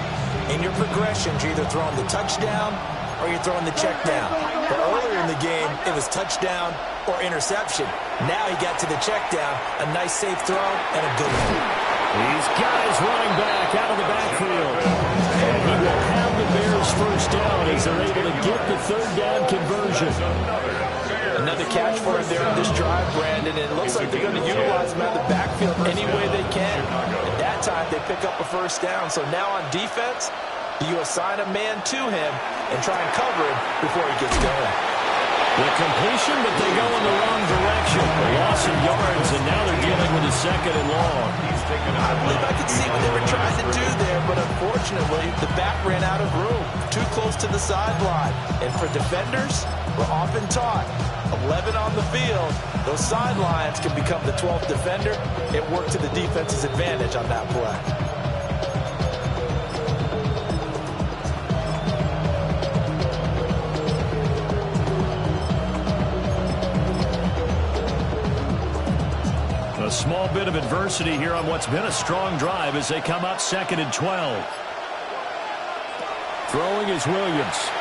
in your progressions, you're either throwing the touchdown or you're throwing the check down. But earlier in the game, it was touchdown or interception. Now he got to the check down, a nice safe throw, and a good one. These guys running back out of the backfield. And he will have the Bears first down as they're able to get the 3rd down conversion. Another catch for him there on this drive, Brandon. And it looks like they're going to utilize him out of the backfield any way they can. At that time, they pick up a first down. So now on defense, you assign a man to him and try and cover him before he gets going. The completion, but they go in the wrong direction. Loss of yards, and now they're dealing with a second and long. I believe I could see what they were trying to do there, but unfortunately, the back ran out of room. Too close to the sideline. And for defenders, we're often taught, 11 on the field, those sidelines can become the 12th defender. It worked to the defense's advantage on that play. A small bit of adversity here on what's been a strong drive as they come up 2nd and 12. Throwing is Williams.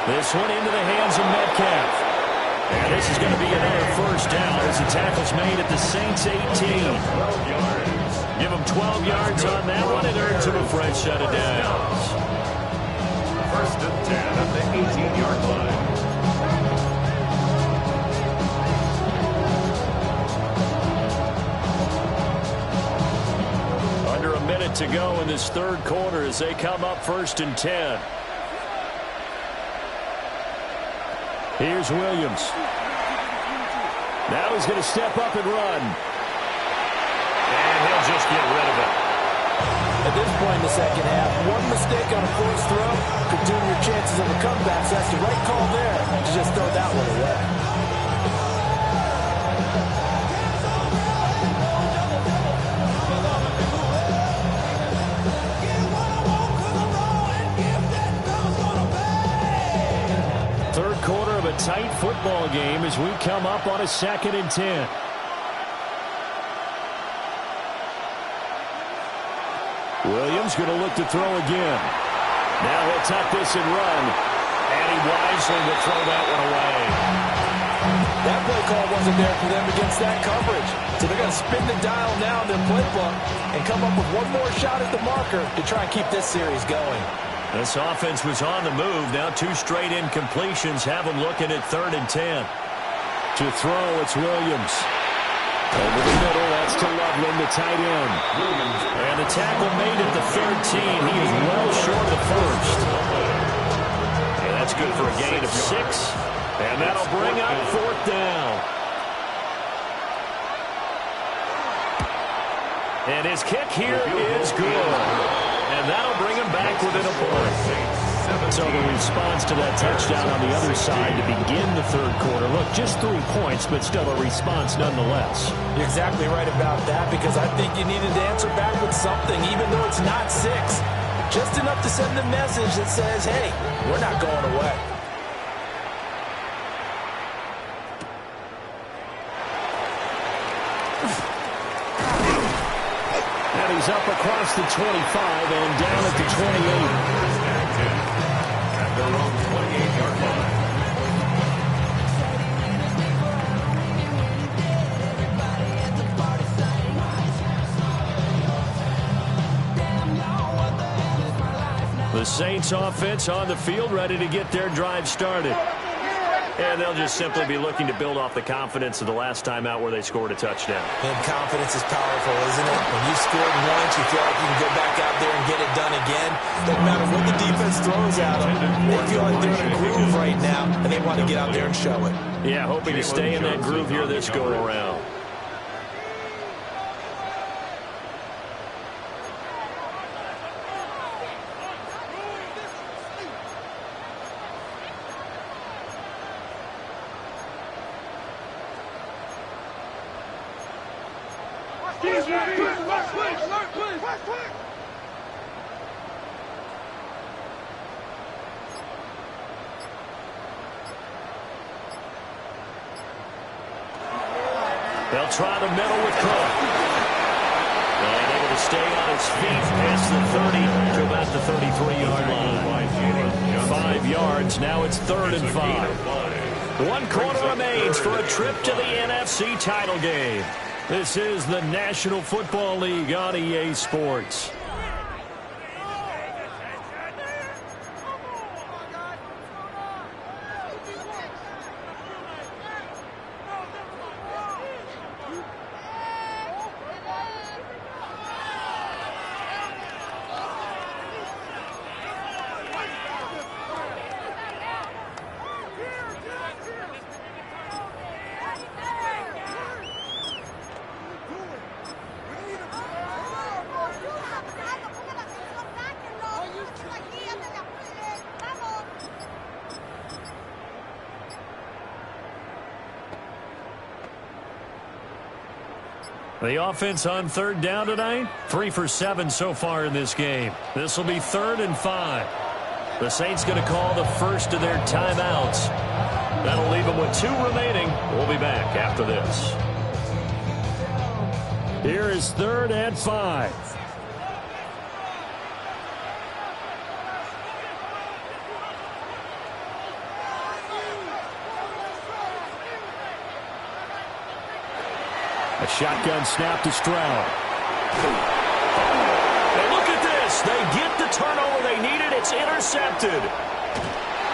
This one into the hands of Metcalf. And this is going to be another first down as the tackle's made at the Saints 18. Give them 12 yards on that one. It earns them a fresh set of downs. 1st and 10 at the 18-yard line. Under a minute to go in this third quarter as they come up 1st and 10. Here's Williams. Now he's going to step up and run. And he'll just get rid of it. At this point in the second half, one mistake on a forced throw could doom your chances of a comeback. So that's the right call there to just throw that one away. Quarter of a tight football game as we come up on a 2nd and 10. Williams going to look to throw again. Now he'll tuck this and run. And he wisely will throw that one away. That play call wasn't there for them against that coverage. So they're going to spin the dial now in their playbook and come up with one more shot at the marker to try and keep this series going. This offense was on the move. Now 2 straight incompletions have them looking at 3rd and 10. To throw, it's Williams. Over the middle, that's to Loveland, the tight end. And the tackle made at the 13. He is well short of the first. And that's good for a gain of 6. And that'll bring up 4th down. And his kick here is good. And that'll bring him back within a point. So the response to that touchdown on the other side to begin the third quarter. Look, just 3 points, but still a response nonetheless. You're exactly right about that, because I think you needed to answer back with something, even though it's not 6. Just enough to send a message that says, hey, we're not going away. He's up across the 25 and down at the 28. At their own 28-yard line. The Saints offense on the field, ready to get their drive started. And they'll just simply be looking to build off the confidence of the last time out where they scored a touchdown. And confidence is powerful, isn't it? When you've scored once, you feel like you can go back out there and get it done again. Doesn't matter what the defense throws at them. They feel like they're in a groove right now, and they want to get out there and show it. Yeah, hoping to stay in that groove here this go-around. They'll try the middle with Cook. And able to stay on his feet past the 30 to about the 33-yard line. 5 yards. Now it's 3rd and 5. 1 quarter remains for a trip to the NFC title game. This is the National Football League on EA Sports. The offense on third down tonight, 3 for 7 so far in this game. This will be 3rd and 5. The Saints going to call the first of their timeouts. That'll leave them with 2 remaining. We'll be back after this. Here is 3rd and 5. A shotgun snap to Stroud. And look at this. They get the turnover they needed. It's intercepted.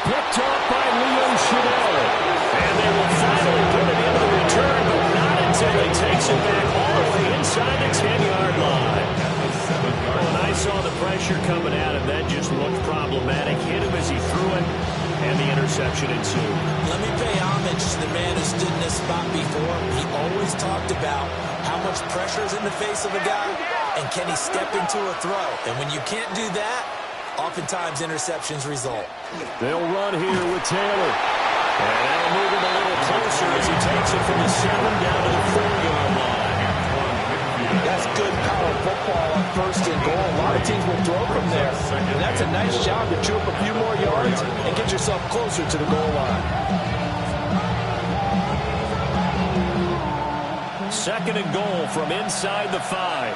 Picked off by Leo Chanel. And they will finally put it into the return, but not until he takes it back all the way inside the 10-yard line. When I saw the pressure coming at him, that just looked problematic. Hit him as he threw it, and the interception ensued. Let me pay homage to the man who stood in this spot before. He always talked about how much pressure is in the face of a guy, and can he step into a throw. And when you can't do that, oftentimes interceptions result. They'll run here with Taylor. And that'll move him a little closer as he takes it from the 7 down to the 4-yard line. That's good power football on 1st and goal. A lot of teams will throw from there. And that's a nice job to chew up a few more yards and get yourself closer to the goal line. 2nd and goal from inside the 5.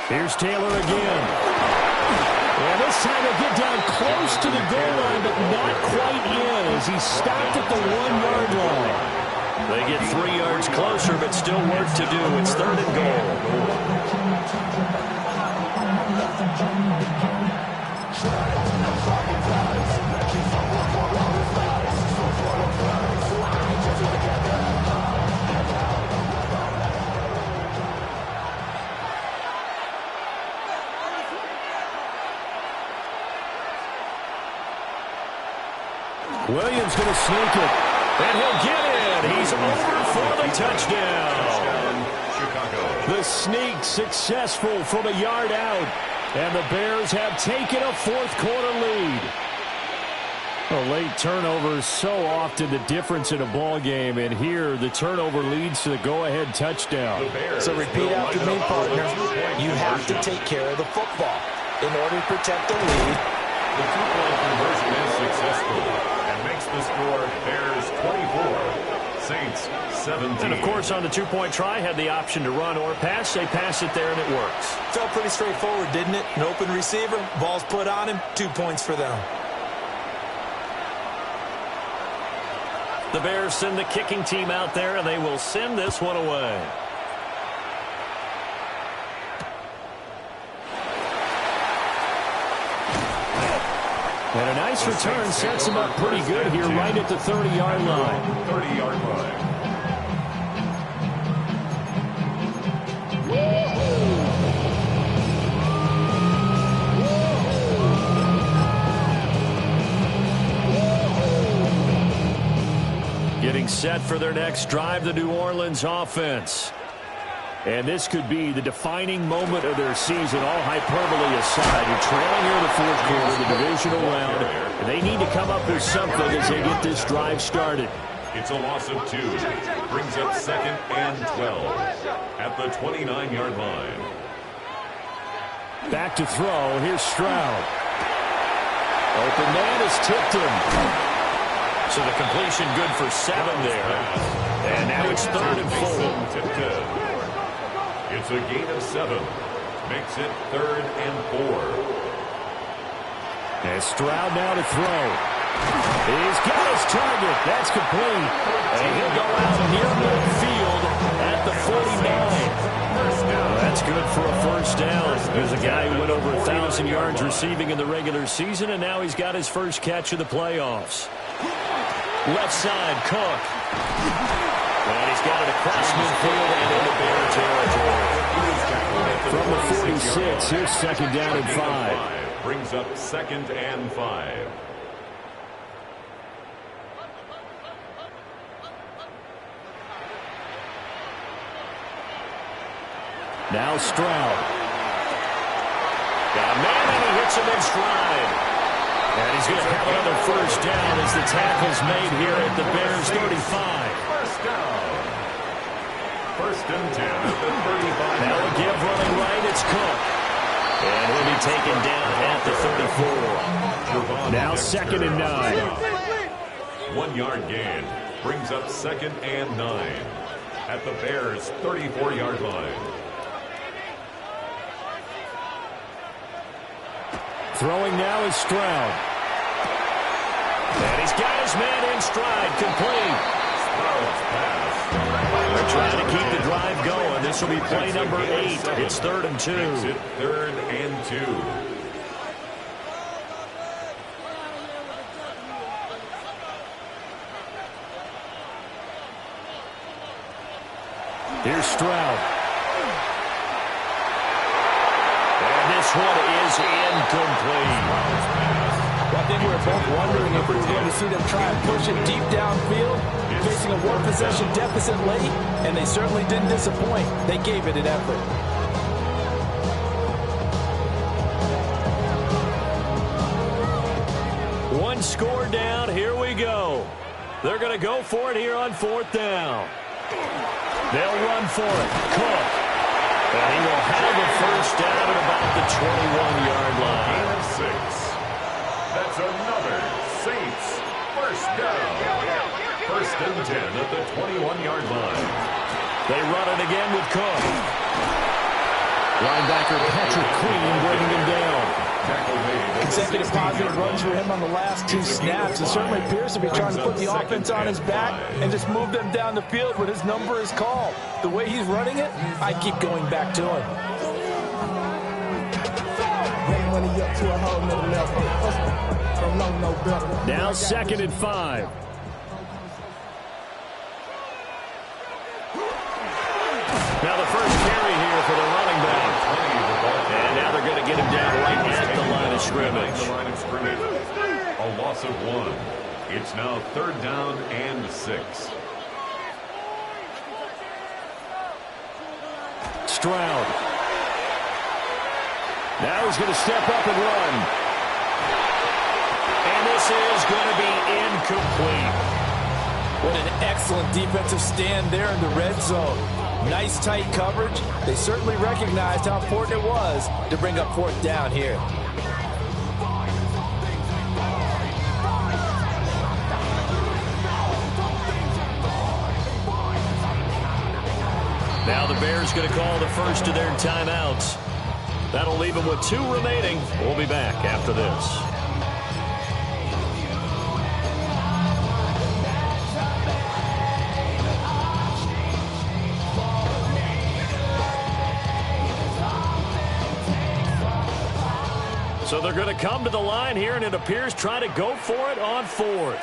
Here's Taylor again. And this time he'll get down close to the goal line, but not quite in as he stopped at the 1-yard line. They get 3 yards closer, but still work to do. It's 3rd and Williams going to sneak it. And he'll get in. He's over for the touchdown. The sneak successful from a yard out. And the Bears have taken a 4th-quarter lead. A late turnover is so often the difference in a ball game. And here, the turnover leads to the go-ahead touchdown. So repeat after me, partner. You have to take care of the football in order to protect the lead. The 2-point conversion is successful. Makes the score Bears 24, Saints 17. And of course on the 2-point try had the option to run or pass. They pass it there and it works. Felt pretty straightforward, didn't it? An open receiver, ball's put on him, 2 points for them. The Bears send the kicking team out there and they will send this one away. And a nice return sets him up pretty good here right at the 30-yard line. 30-yard line. Getting set for their next drive, the New Orleans offense. And this could be the defining moment of their season, all hyperbole aside. You're trailing here in the 4th quarter, the divisional round, and they need to come up with something as they get this drive started. It's a loss of 2. Brings up 2nd and 12 at the 29-yard line. Back to throw. Here's Stroud. Open man has tipped him. So the completion good for 7 there. And now it's 3rd and 4. It's a gain of 7. Makes it 3rd and 4. And Stroud now to throw. He's got his target. That's complete. And he'll go out near midfield at the 49. That's good for a 1st down. There's a guy who went over 1,000 yards receiving in the regular season, and now he's got his first catch of the playoffs. Left side, Cook. And he's got it across midfield and into Bear territory. From the 46, here's 2nd down and 5. Brings up 2nd and 5. Now Stroud. Got a man and he hits him in stride. And he's going to have another first down as the tackle's made here at the Bears 35. First down. First and 10 at the 35. Now a give running right, it's Cook. And he'll be taken down at the 34. Now 2nd and 9. 1 yard gain brings up 2nd and 9 at the Bears 34-yard line. Throwing now is Stroud. And he's got his man in stride, complete. Stroud's pass. They're trying to keep the drive going. This will be play number 8. It's 3rd and 2. Makes it 3rd and 2. Here's Stroud. And this one is incomplete. Well, I think we were both wondering if we were going to see them try and push it deep downfield, facing a one-possession deficit late, and they certainly didn't disappoint. They gave it an effort. One score down. Here we go. They're going to go for it here on 4th down. They'll run for it. Cook. And he will have a first down at about the 21-yard line. Gain of 6. That's another Saints first down. 1st and 10 at the 21-yard line. They run it again with Cook. Linebacker Patrick Queen bringing him down. Consecutive positive runs for him on the last 2 snaps. It certainly appears to be trying to put the offense on his back and just move them down the field when his number is called. The way he's running it, I keep going back to him. Now 2nd and 5. Now the first carry here for the running back. And now they're going to get him down right at the line of scrimmage. A loss of 1. It's now 3rd down and 6. Stroud. Now he's going to step up and run. And this is going to be incomplete. What an excellent defensive stand there in the red zone. Nice tight coverage. They certainly recognized how important it was to bring up 4th down here. Now the Bears going to call the first of their timeouts. That'll leave them with 2 remaining. We'll be back after this. So they're going to come to the line here, and it appears trying to go for it on 4th.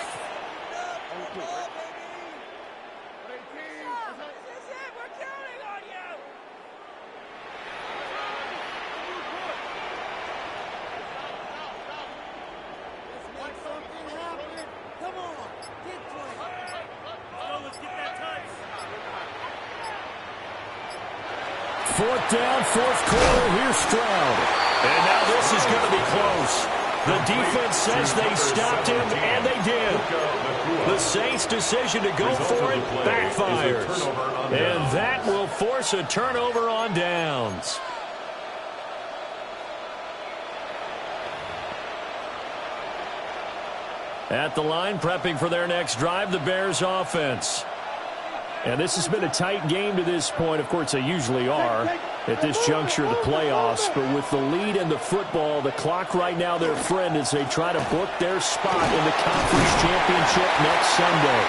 Fourth down, 4th quarter. Here's Stroud. And now this is going to be close. The defense says they stopped him, and they did. The Saints' decision to go for it backfires. And that will force a turnover on downs. At the line, prepping for their next drive, the Bears offense. And this has been a tight game to this point. Of course, they usually are at this juncture of the playoffs. But with the lead in the football, the clock right now their friend as they try to book their spot in the conference championship next Sunday.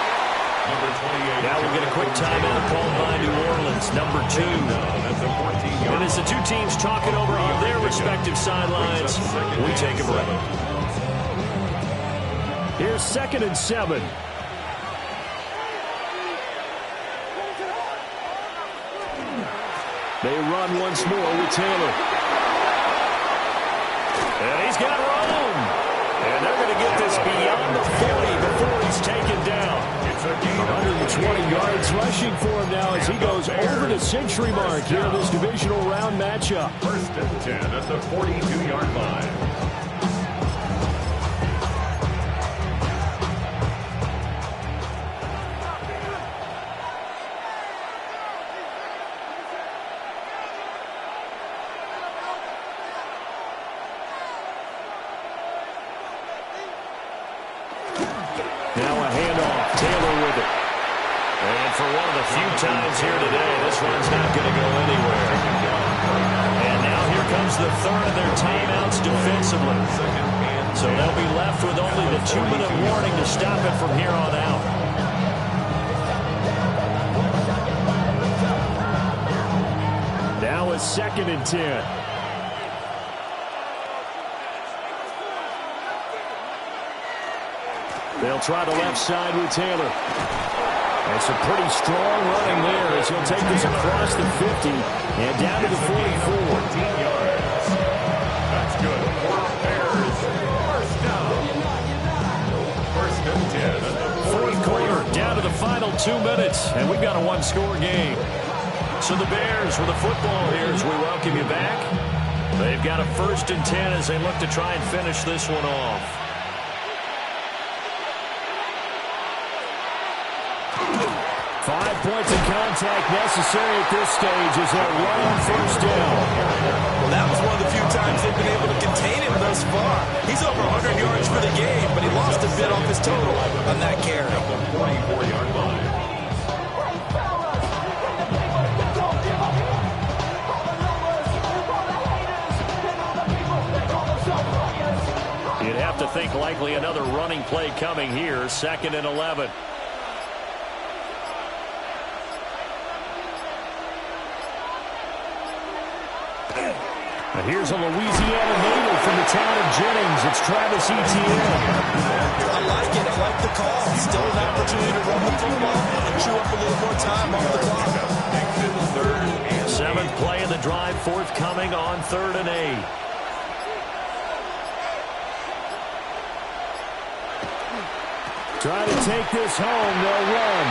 Now we'll get a quick timeout called by New Orleans, number 2. And as the 2 teams talk it over on their respective sidelines, we take a break. Here's 2nd and 7. They run once more with Taylor. And he's got room. And they're going to get this beyond the 40 before he's taken down. 120 yards rushing for him now as he goes over the century mark here in this divisional round matchup. 1st and 10 at the 42-yard line. few times here today. This one's not going to go anywhere. And now here comes the third of their timeouts defensively. So they'll be left with only the 2-minute warning to stop it from here on out. Now it's 2nd and 10. They'll try the left side with Taylor. And some pretty strong running there as he'll take this across the 50 and down to the 44. 14 yards. That's good. Bears. First down. 1st and 10. Fourth quarter, down to the final 2 minutes, and we've got a one-score game. So the Bears with the football here as we welcome you back. They've got a 1st and 10 as they look to try and finish this one off. Points in contact necessary at this stage as they'll run on 1st down. Well, that was one of the few times they've been able to contain him thus far. He's over 100 yards for the game, but he lost a bit off his total on that carry. 44-yard line. You'd have to think likely another running play coming here. 2nd and 11. Here's a Louisiana native from the town of Jennings. It's Travis Etienne. I like it. I like the call. Still an opportunity to run the football and chew up a little more time off the clock. 7th play of the drive forthcoming on 3rd and 8. Try to take this home. They'll run.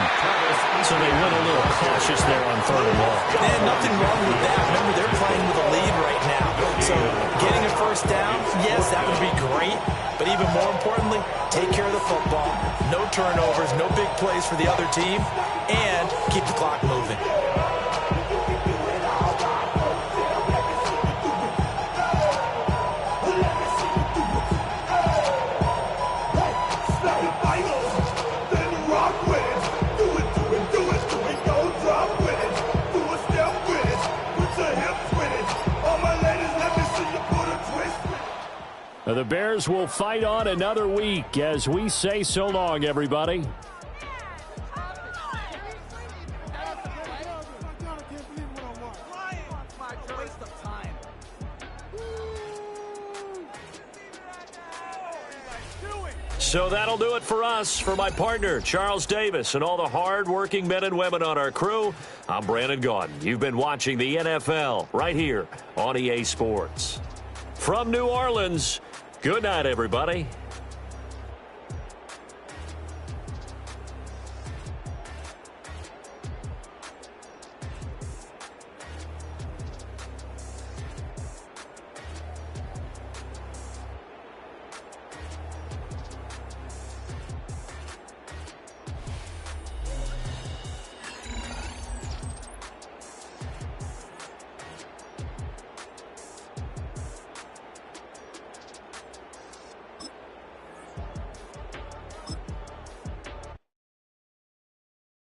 So they went a little cautious there on 3rd and 1. And nothing wrong with that. Remember, they're playing with a lead right now. So getting a 1st down, yes, that would be great. But even more importantly, take care of the football. No turnovers, no big plays for the other team, and keep the clock moving. The Bears will fight on another week as we say so long, everybody. So that'll do it for us. For my partner, Charles Davis, and all the hard-working men and women on our crew, I'm Brandon Gaudin. You've been watching the NFL right here on EA Sports. From New Orleans, good night, everybody.